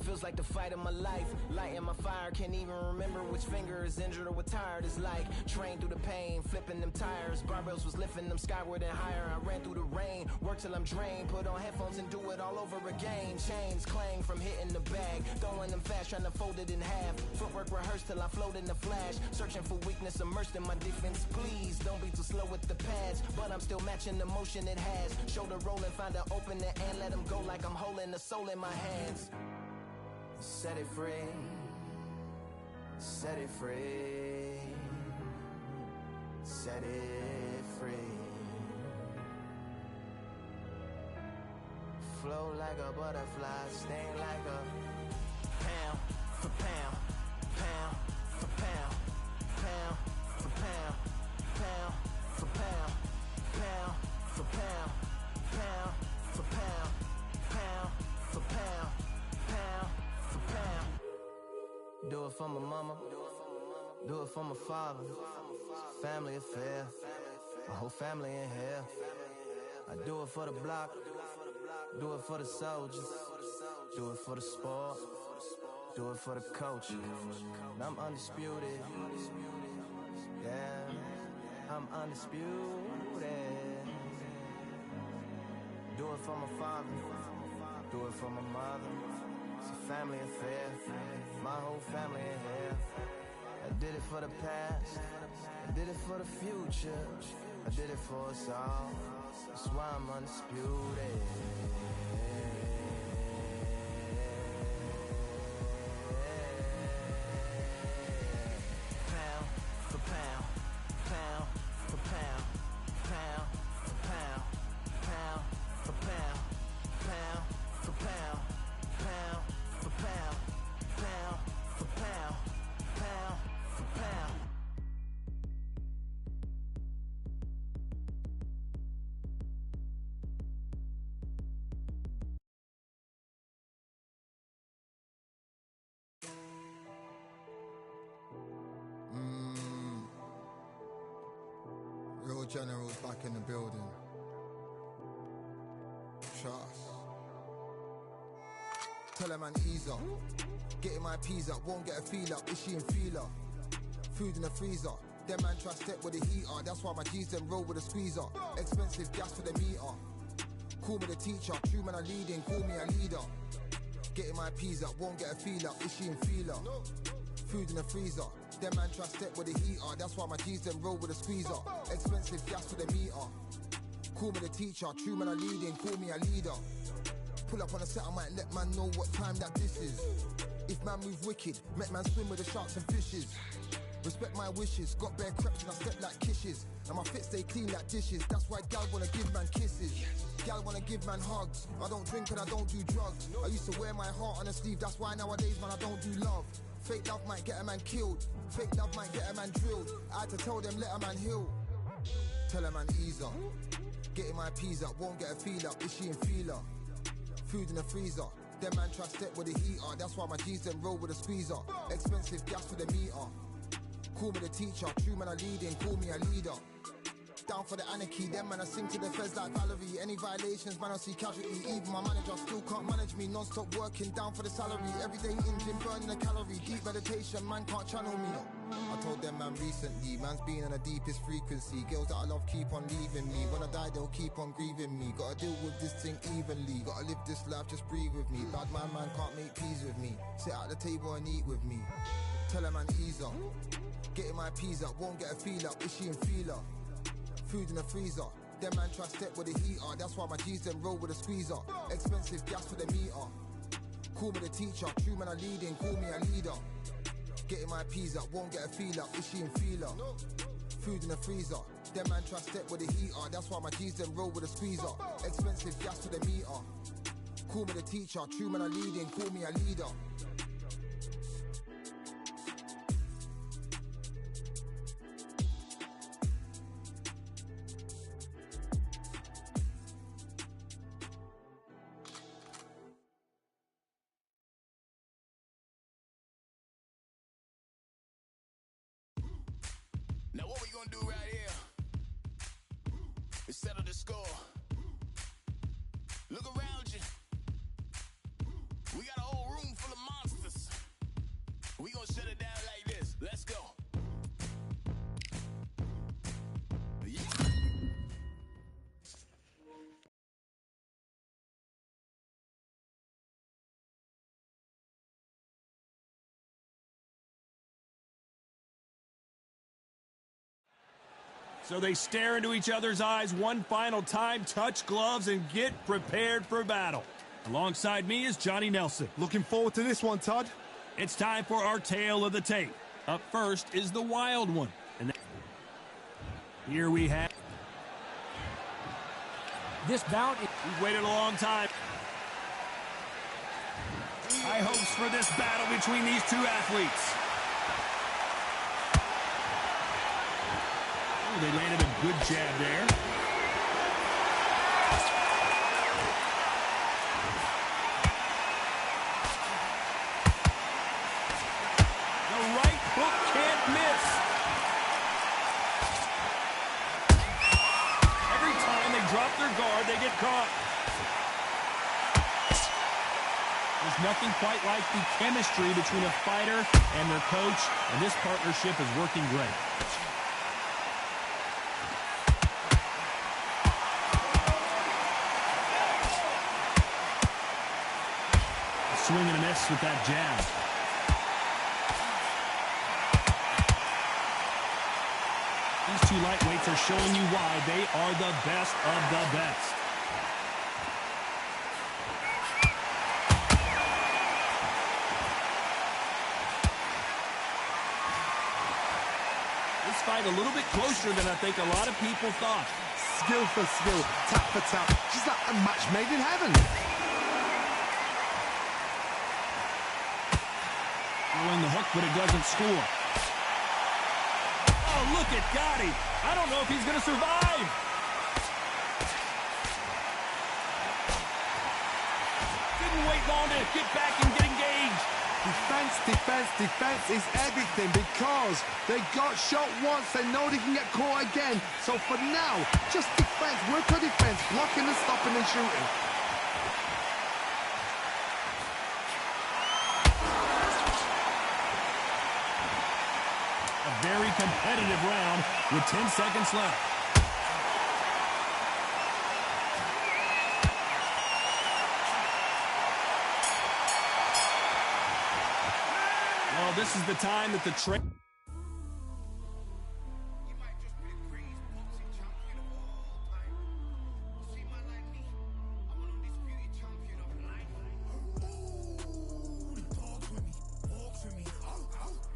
S8: Feels like the fight of my life. Lighting my fire, can't even remember which finger is injured or what tired is like. Train through the pain, flipping them tires. Barbells was lifting them skyward and higher. I ran through the rain, worked till I'm drained. Put on headphones and do it all over again. Chains clang from hitting the bag. Throwing them fast, trying to fold it in half. Footwork rehearsed till I float in the flash. Searching for weakness, immersed in my defense. Please, don't be too slow with the pads. But I'm still matching the motion it has. Shoulder rolling, find an opening and let them go like I'm holding the soul in my hands. Set it free, set it free, set it free. Flow like a butterfly, sting like a pound for pound, pound for pound, pound for pound, pound for pound, pound for pound, pound for pound, pound for pound, pound. Do it for my mama, do it for my father. Family affair, my whole family in here. I do it for the block, do it for the soldiers. Do it for the sport. Do it for the culture. And I'm undisputed. Yeah, I'm undisputed. Do it for my father. Do it for my mother. It's a family affair. My whole family in here. I did it for the past. I did it for the future. I did it for us all. That's why I'm undisputed. Pound for pound, pound for pound, pound for pound, pound for pound, pound for pound, pound for pound, pound for pound, pound for pound.
S9: Real generals back in the building. Trust. Tell a man ease up. Getting my peas up, won't get a feel up. Is she in feeler? Food in the freezer. Them man try step with the heater. That's why my G's them roll with a squeezer. Expensive gas for the meter. Call me the teacher. True man I leading, call me a leader. Getting my peas up, won't get a feel up. Is she in feeler? Food in the freezer. Them man try step with the heater. That's why my G's them roll with a squeezer. Expensive gas for the meter. Call me the teacher. True man I leading, call me a leader. Pull up on a set, I might let man know what time that this is. If man move wicked, make man swim with the sharks and fishes. Respect my wishes, got bare creps and I step like kisses. And my fit stay clean like dishes. That's why gal wanna give man kisses. Gal wanna give man hugs. I don't drink and I don't do drugs. I used to wear my heart on a sleeve. That's why nowadays man I don't do love. Fake love might get a man killed. Fake love might get a man drilled. I had to tell them let a man heal. Tell a man ease up. Getting my peas up, won't get a feel up. Is she in feeler? Food in the freezer. Them man try step with the heater. That's why my G's them roll with a squeezer. Expensive gas for the meter. Call me the teacher. True man I leading, call me a leader. Down for the anarchy, them man I sing to the feds like Valerie. Any violations, man I see casualty. Even my manager still can't manage me. Non-stop working, down for the salary. Everyday in gym, burning a calorie. Deep meditation, man can't channel me. I told them man recently, man's been on the deepest frequency. Girls that I love keep on leaving me. When I die they'll keep on grieving me. Gotta deal with this thing evenly. Gotta live this life, just breathe with me. Bad man can't make peace with me. Sit at the table and eat with me. Tell a man ease up. Getting my peas up, won't get a feel up. Is she in feeler? Food in the freezer. Them man try step with the heater. That's why my G's them roll with a squeezer. Expensive gas for the meter. Call me the teacher. True man I leading, call me a leader. Getting my peas up, won't get a feel up. Is she in feeler? Food in the freezer. Them man try step with the heater. That's why my G's them roll with a squeezer. Expensive gas for the meter. Call me the teacher. True man I leading, call me a leader.
S2: Now what we gonna do right here is settle the score. Look around you. We got a whole room full of monsters. We gonna shut it down like this. Let's go. Yeah.
S3: So they stare into each other's eyes one final time, touch gloves, and get prepared for battle. Alongside me is Johnny Nelson.
S4: Looking forward to this one, Todd.
S3: It's time for our tale of the tape. Up first is the wild one. And here we have...
S6: This bout is...
S3: We've waited a long time. High hopes for this battle between these two athletes. Oh, they landed a good jab there. The right hook can't miss. Every time they drop their guard, they get caught. The nothing quite like the chemistry between a fighter and their coach, and this partnership is working great. A swing and a miss with that jab. These two lightweights are showing you why they are the best of the best. This fight a little bit closer than I think a lot of people thought.
S4: Skill for skill, tap for tap, just like a match made in heaven.
S3: Throwing the hook, but it doesn't score. Oh, look at Gotti. I don't know if he's going to survive. Didn't wait long to get back and get engaged.
S4: Defense, defense, defense is everything because they got shot once. They know they can get caught again. So for now, just defense, work on defense, blocking and stopping and shooting.
S3: A very competitive round with 10 seconds left. Well, this is the time that the trade...
S10: You might just be the greatest boxing champion of all time. You see, man like me, I'm an undisputed champion of life. Ooh, talks with me, walks with me,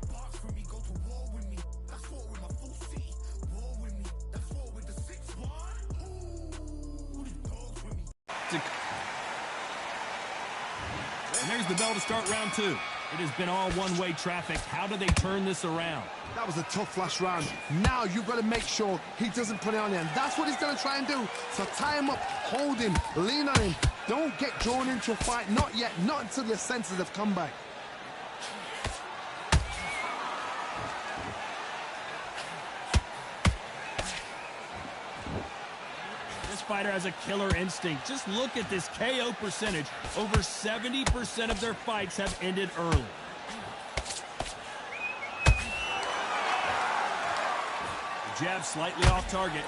S10: barks with me, go to war with me. That's war with my full city. War with me, that's war with the 6-1. Ooh, talks with me.
S3: And there's the bell to start round two. It has been all one-way traffic. How do they turn this around?
S4: That was a tough last round. Now you've got to make sure he doesn't put it on him. That's what he's going to try and do. So tie him up, hold him, lean on him. Don't get drawn into a fight. Not yet. Not until your senses have come back.
S3: This fighter has a killer instinct. Just look at this KO percentage. Over 70% of their fights have ended early. The jab slightly off target.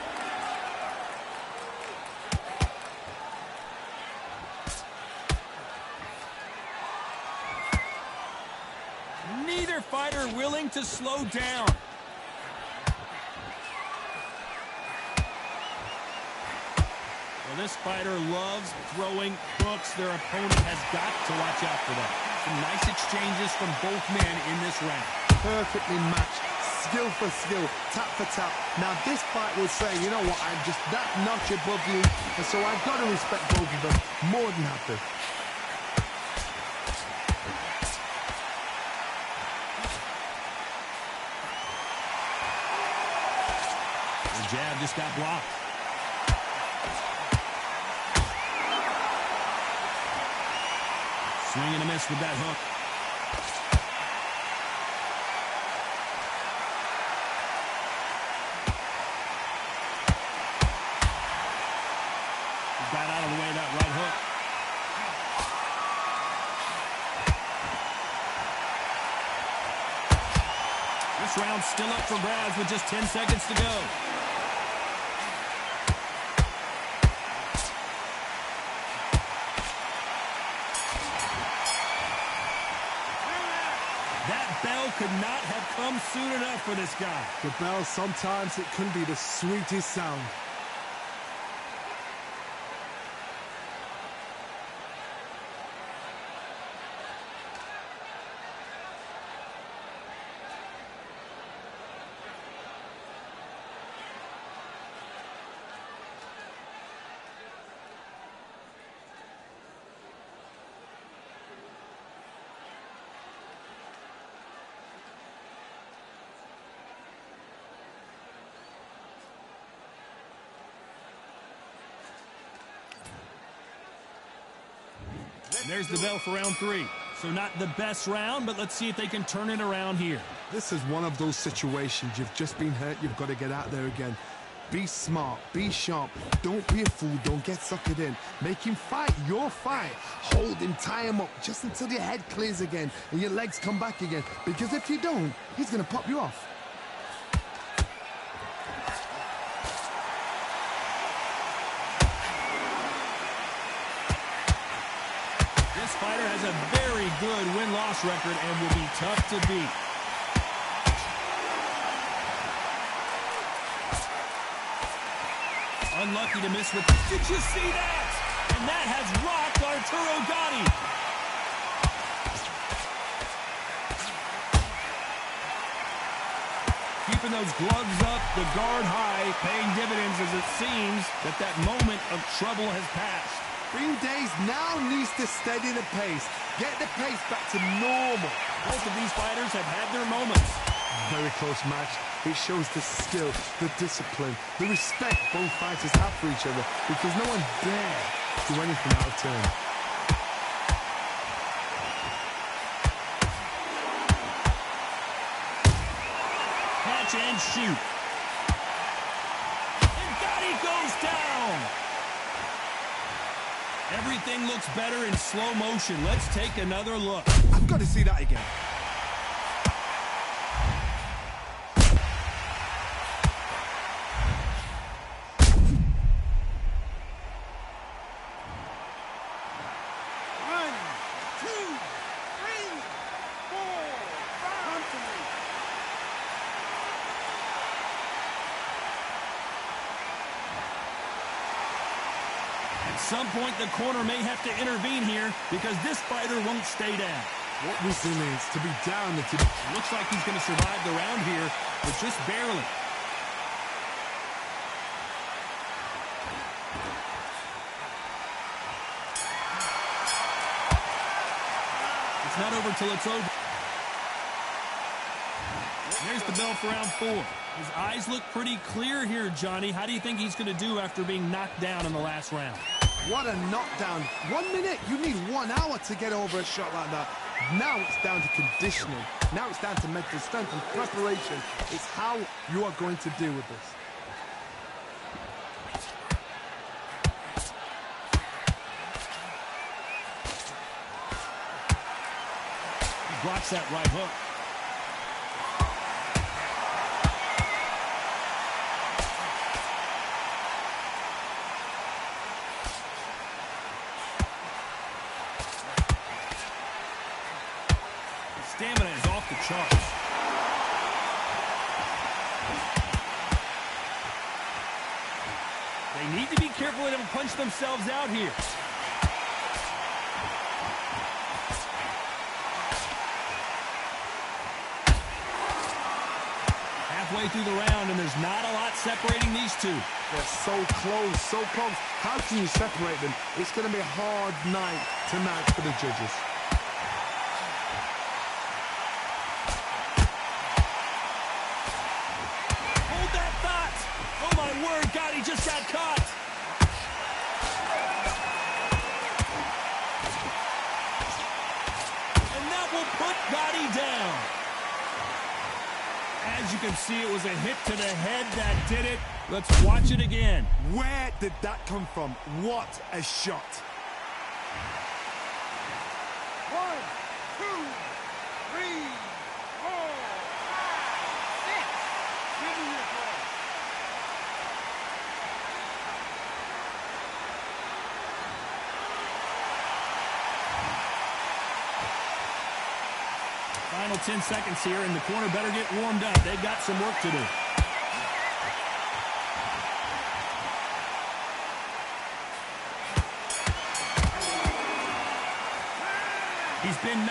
S3: Neither fighter willing to slow down. Well, this fighter loves throwing hooks. Their opponent has got to watch out for that. Some nice exchanges from both men in this round.
S4: Perfectly matched. Skill for skill, tap for tap. Now this fight will say, you know what, I'm just that notch above you, and so I've got to respect both of them more than happy.
S3: The jab just got blocked. Swing and a miss with that hook. He got out of the way of that right hook. This round's still up for grabs with just 10 seconds to go. Bell could not have come soon enough for this guy.
S4: The bell, sometimes it can be the sweetest sound.
S3: There's the bell for round three. So not the best round, but let's see if they can turn it around here.
S4: This is one of those situations. You've just been hurt. You've got to get out there again. Be smart, be sharp, don't be a fool, don't get suckered in. Make him fight your fight. Hold him, tie him up, just until your head clears again and your legs come back again. Because if you don't, he's gonna pop you off.
S3: This fighter has a very good win-loss record and will be tough to beat. Unlucky to miss with... Did you see that? And that has rocked Arturo Gatti. Keeping those gloves up, the guard high, paying dividends as it seems that moment of trouble has passed.
S4: Green Days now needs to steady the pace. Get the pace back to normal.
S3: Both of these fighters have had their moments.
S4: Very close match. It shows the skill, the discipline, the respect both fighters have for each other because no one dare do anything out of turn.
S3: Catch and shoot. And Gatti goes down. Everything looks better in slow motion. Let's take another look.
S4: I've got to see that again.
S3: At some point, the corner may have to intervene here because this fighter won't stay down.
S4: What resilience to be down and to...
S3: Looks like he's going to survive the round here, but just barely. It's not over till it's over. There's the bell for round 4. His eyes look pretty clear here, Johnny. How do you think he's going to do after being knocked down in the last round?
S4: What a knockdown. 1 minute. You need 1 hour to get over a shot like that. Now it's down to conditioning. Now it's down to mental strength and preparation. It's how you are going to deal with this.
S3: He blocks that right hook. Stamina is off the charts. They need to be careful they don't punch themselves out here. Halfway through the round, and there's not a lot separating these two.
S4: They're so close, so close. How can you separate them? It's going to be a hard night tonight for the judges.
S3: He just got caught. And that will put Gatti down. As you can see, it was a hit to the head that did it. Let's watch it again.
S4: Where did that come from? What a shot.
S10: 1, 2, 3, 4, 5, 6. Give me your ball.
S3: Final 10 seconds here, and the corner better get warmed up. They've got some work to do. He's been...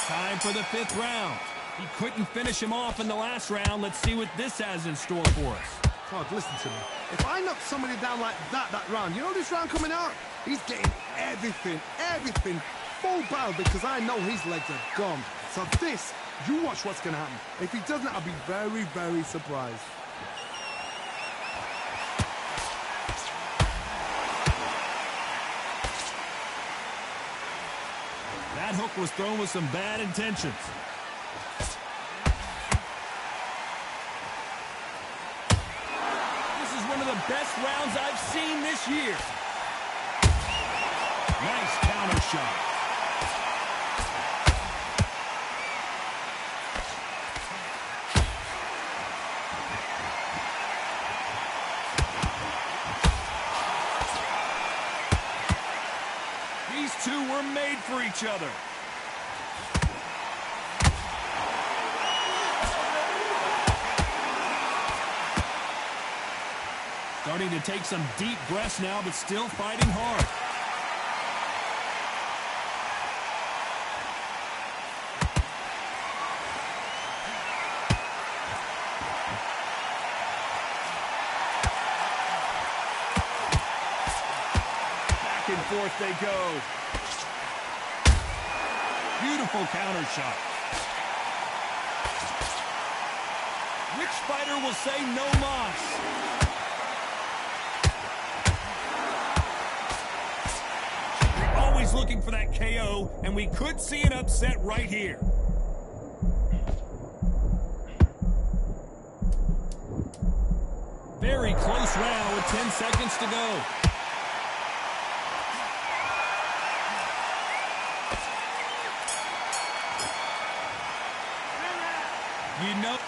S3: Time for the 5th round. He couldn't finish him off in the last round. Let's see what this has in store for us.
S4: Todd, listen to me. If I knock somebody down like that round, you know this round coming out? He's getting everything full barrel because I know his legs are gone. So this, you watch what's going to happen. If he doesn't, I'll be very, very surprised.
S3: That hook was thrown with some bad intentions. best rounds I've seen this year. Nice counter shot. These two were made for each other. Starting to take some deep breaths now, but still fighting hard. Back and forth they go. Beautiful counter shot. Which fighter will say no mas? Always looking for that KO, and we could see an upset right here. Very close round with 10 seconds to go. You know,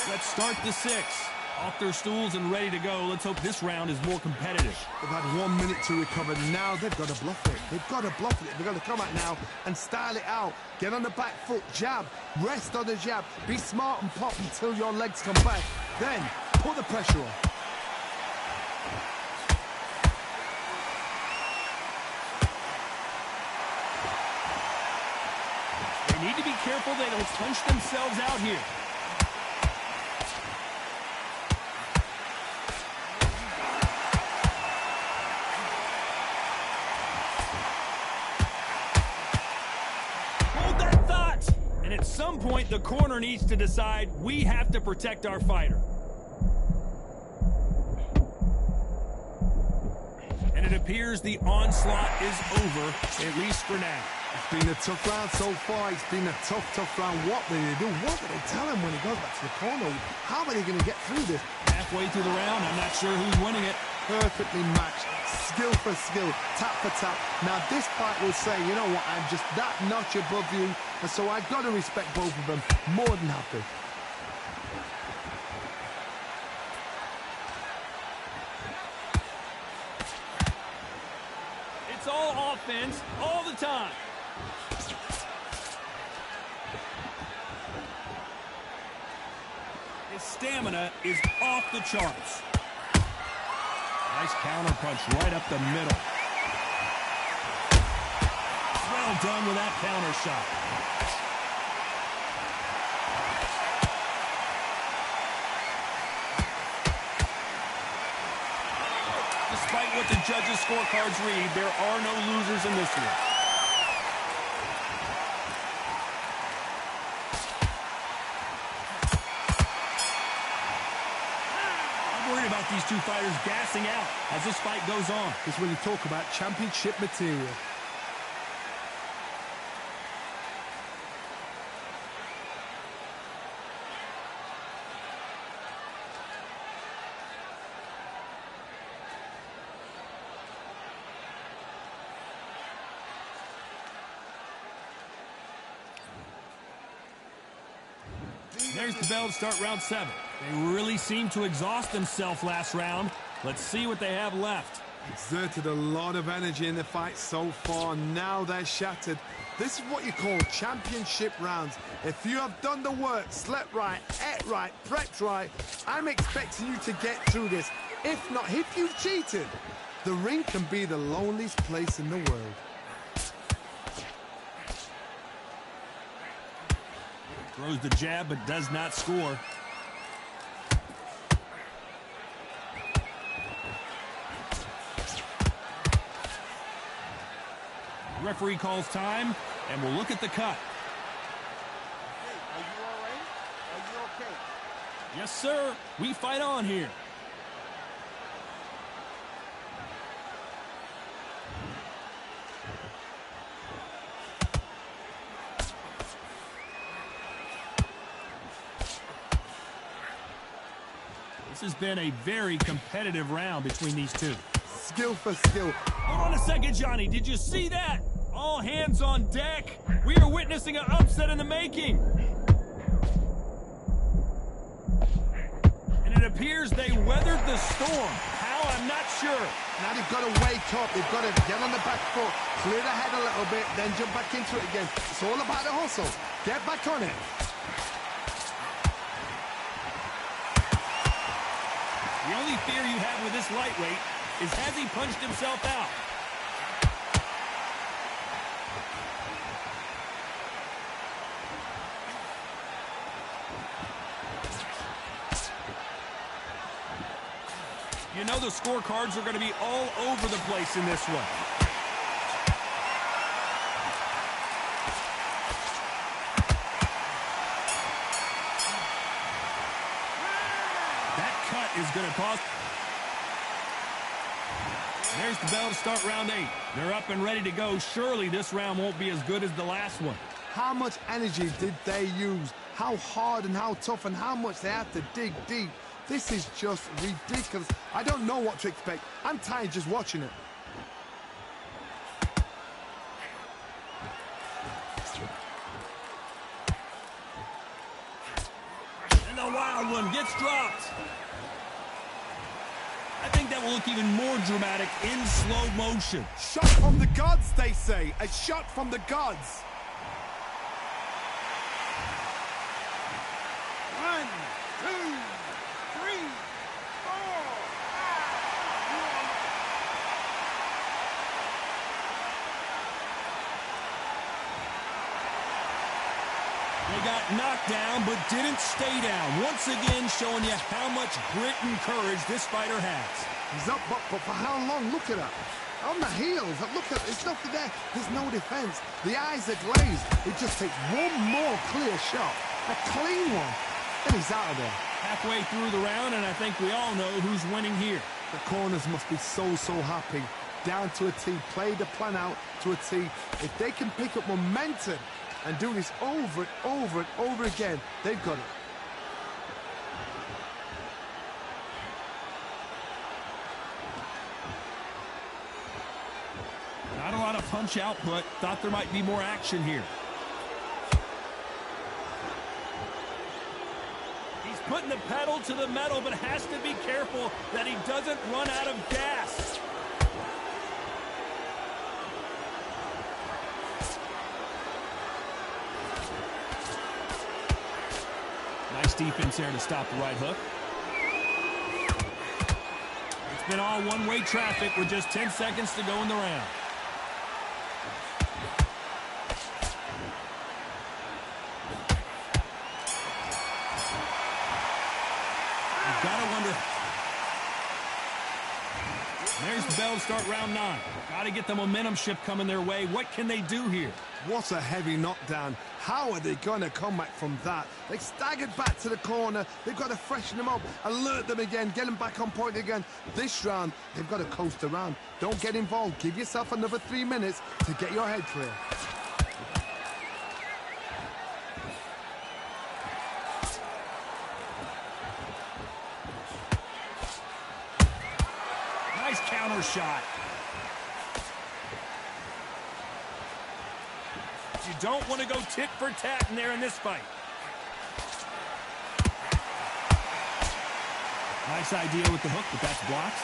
S3: let's start the 6. Off their stools and ready to go. Let's hope this round is more competitive.
S4: They've had 1 minute to recover. Now they've got to bluff it. They've got to bluff it. They've got to come out now and style it out. Get on the back foot, jab, rest on the jab. Be smart and pop until your legs come back. Then put the pressure on.
S3: They need to be careful they don't punch themselves out here. At some point, the corner needs to decide we have to protect our fighter. And it appears the onslaught is over, at least for now.
S4: It's been a tough round so far. It's been a tough round. What do they do? What do they tell him when he goes back to the corner? How are they going to get through this?
S3: Halfway through the round, I'm not sure who's winning it.
S4: Perfectly matched. Skill for skill. Tap for tap. Now this fight will say, you know what, I'm just that notch above you. And so I've got to respect both of them. More than happy.
S3: It's all offense, all the time. His stamina is off the charts. Nice counter punch right up the middle. Well done with that counter shot. Despite what the judges' scorecards read, there are no losers in this one. About these two fighters gassing out as this fight goes on.
S4: This is when you talk about championship material.
S3: There's the bell to start round 7. They really seemed to exhaust themselves last round. Let's see what they have left.
S4: Exerted a lot of energy in the fight so far. Now they're shattered. This is what you call championship rounds. If you have done the work, slept right, ate right, prepped right, I'm expecting you to get through this. If not, if you've cheated, the ring can be the loneliest place in the world.
S3: Throws the jab, but does not score. Referee calls time, and we'll look at the cut.
S11: Hey, are you all right? Are you okay?
S3: Yes, sir. We fight on here. This has been a very competitive round between these two.
S4: Skill for skill.
S3: Hold on a second, Johnny. Did you see that? All hands on deck. We are witnessing an upset in the making. And it appears they weathered the storm. How? I'm not sure.
S4: Now they've got to wake up. They've got to get on the back foot, clear the head a little bit, then jump back into it again. It's all about the hustle. Get back on it.
S3: The only fear you have with this lightweight is has he punched himself out? You know the scorecards are going to be all over the place in this one. That cut is going to cost. There's the bell to start round 8. They're up and ready to go. Surely this round won't be as good as the last one.
S4: How much energy did they use? How hard and how tough and how much they had to dig deep. This is just ridiculous. I don't know what to expect. I'm tired just watching it.
S3: And the wild one gets dropped. I think that will look even more dramatic in slow motion.
S4: Shot from the gods, they say. A shot from the gods.
S10: 1, 2, 3, 4.
S3: They got knocked down, but didn't stay down. Once again, showing you how much grit and courage this fighter has.
S4: He's up, but for how long? Look at that. On the heels. Look at, there's nothing there. There's no defense. The eyes are glazed. It just takes one more clear shot. A clean one. And he's out of there.
S3: Halfway through the round, and I think we all know who's winning here.
S4: The corners must be so happy. Down to a T. Play the plan out to a T. If they can pick up momentum and do this over and over again, they've got it.
S3: Not a lot of punch output. Thought there might be more action here. He's putting the pedal to the metal, but has to be careful that he doesn't run out of gas. Nice defense there to stop the right hook. It's been all one-way traffic with just 10 seconds to go in the round. You've got to wonder. There's the bell to start round 9. Got to get the momentum shift coming their way. What can they do here?
S4: What a heavy knockdown. How are they going to come back from that? They staggered back to the corner. They've got to freshen them up, alert them again, get them back on point again. This round, they've got to coast around. Don't get involved. Give yourself another 3 minutes to get your head clear.
S3: Nice counter shot. You don't want to go tit for tat in there in this fight. Nice idea with the hook, but that's blocked.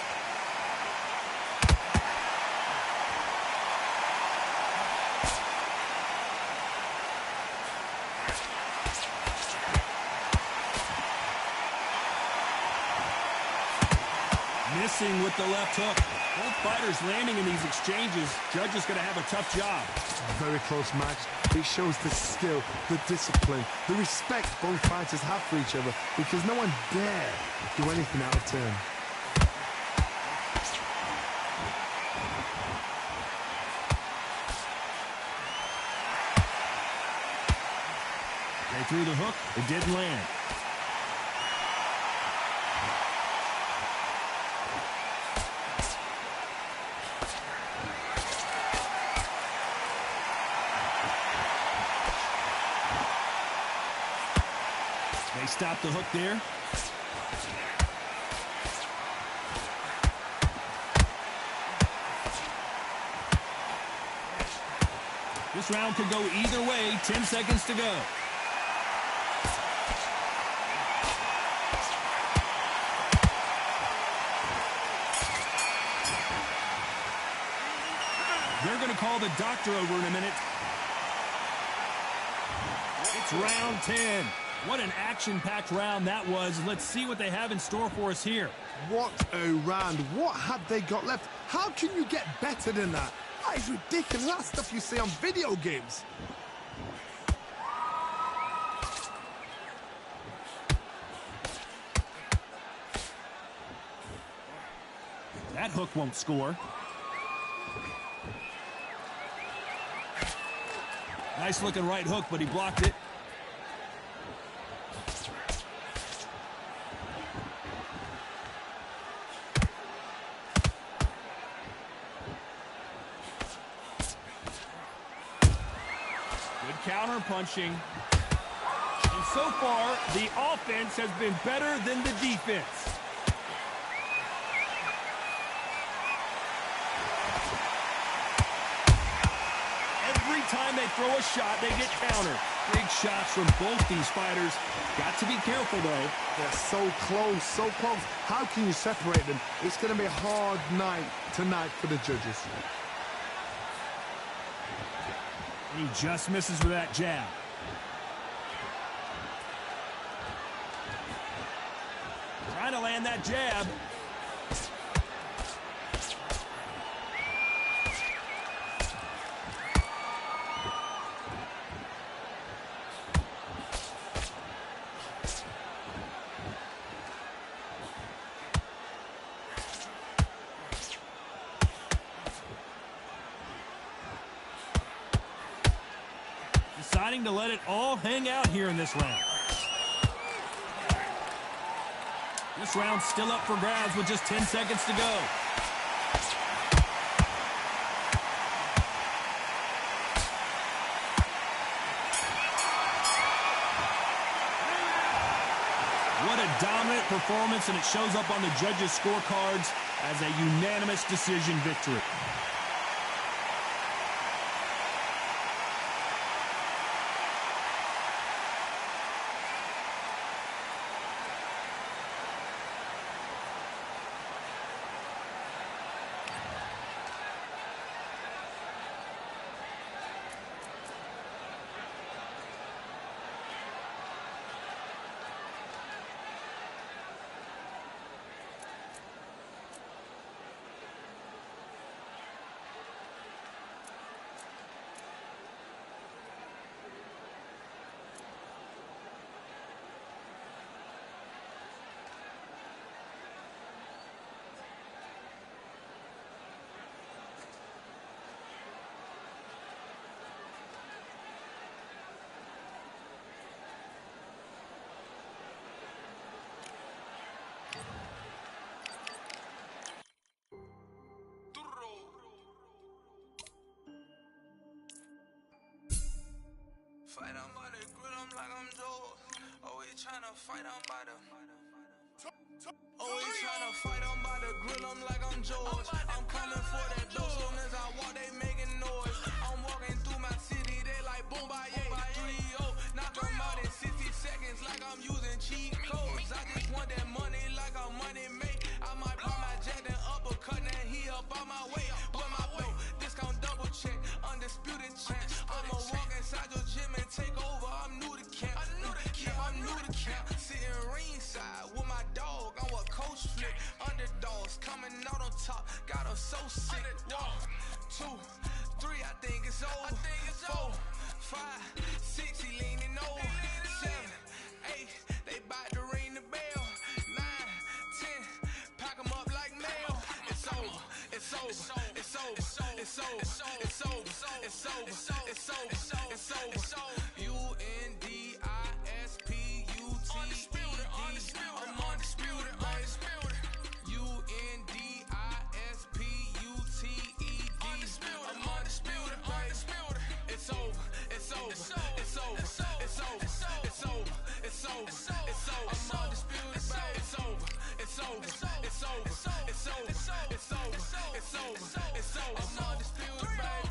S3: Missing with the left hook. Both fighters landing in these exchanges. Judge is going to have a tough job.
S4: Very close match. It shows the skill, the discipline, the respect both fighters have for each other, because no one dare do anything out of turn.
S3: They threw the hook. It didn't land. They stopped the hook there. This round could go either way. 10 seconds to go. They're going to call the doctor over in a minute. It's round 10. What an action-packed round that was. Let's see what they have in store for us here.
S4: What a round. What have they got left? How can you get better than that? That is ridiculous. That's stuff you see on video games.
S3: That hook won't score. Nice looking right hook, but he blocked it. Good counter punching. And so far, the offense has been better than the defense. Every time they throw a shot, they get countered. Big shots from both these fighters. Got to be careful, though.
S4: They're so close, so close. How can you separate them? It's going to be a hard night tonight for the judges.
S3: He just misses with that jab. Trying to land that jab. Deciding to let it all hang out here in this round. This round's still up for grabs with just 10 seconds to go. What a dominant performance, and it shows up on the judges' scorecards as a unanimous decision victory.
S2: Fight on by the grill, I'm like I'm Joe. Always tryna fight on by the. Always tryna fight on by the grill, I'm like I'm George. I'm coming for that dough, soon as I walk, they making noise. I'm walking through my city, they like boom by 3-0. Knock 'em out in 60 seconds, like I'm using cheat codes. I just want that money, like I'm money make. I might pop my jack and uppercut, and he up on my way. With my way, discount double check, undisputed champ. I'ma walk inside your gym and take over. I'm new to camp. I'm new to camp. Sitting ringside with my dog. I'm what coach flick. Underdogs coming out on top. Got 'em so sick. 1, 2, 3. I think it's over. 4, 5, 6. He leaning over. 7, 8. They bout to ring the bell. 9, 10. Pack 'em up like mail. It's over. It's over. It's over. It's over. It's over. It's over. It's over. It's over. Undisputed. I'm undisputed. Undisputed. It's over. It's over. It's over. It's over. It's over. It's over. It's over. I'm undisputed. It's over. It's over. It's over. It's over. It's over. It's over. It's over. I'm undisputed, baby.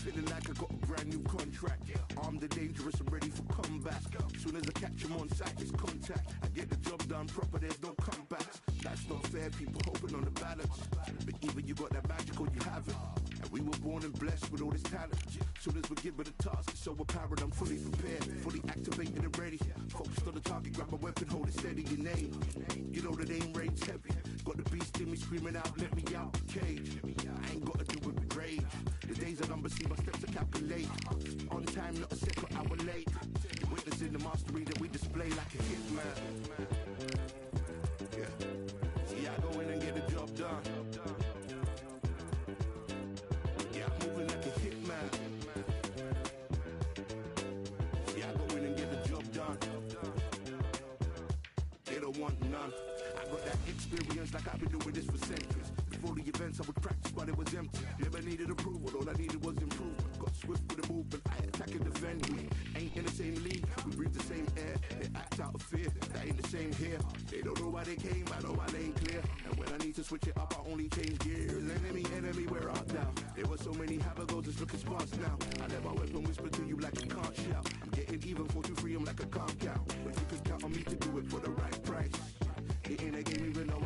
S10: feeling like I got a brand new contract. Armed and dangerous, I'm ready for combat. Soon as I catch him on sight, it's contact. I get the job done proper, there's no comebacks. That's not fair, people hoping on the balance. But either you got that magic or you haven't. And we were born and blessed with all this talent. Soon as we're given the task, it's so apparent I'm fully prepared, fully activated and ready. Focused on the target, grab my weapon, hold it steady, your name. You know the name reigns heavy. Got the beast in me screaming out, let me out the cage. I ain't gotta do it with rage. The days are numbered, see my steps to calculate. On time, not a second hour late. You're witnessing the mastery that we display like a hitman. Yeah. See, I go in and get the job done. Yeah, I'm moving like a hitman. See, I go in and get the job done. They don't want none. I got that experience like I've been doing this for centuries. Before the events I would practice but it was empty. Never needed approval, all I needed was improvement. Got swift with the movement, I attack and defend. We ain't in the same league, we breathe the same air. They act out of fear, that ain't the same here. They don't know why they came, I know why they ain't clear. And when I need to switch it up, I only change gears. Enemy, where art thou? There were so many habagos, it's looking sparse now. I let my weapon whisper to you like I can't shout. I'm getting even 4-2-3, I'm like I can't count. But you can count on me to do it for the right price. It ain't a game even though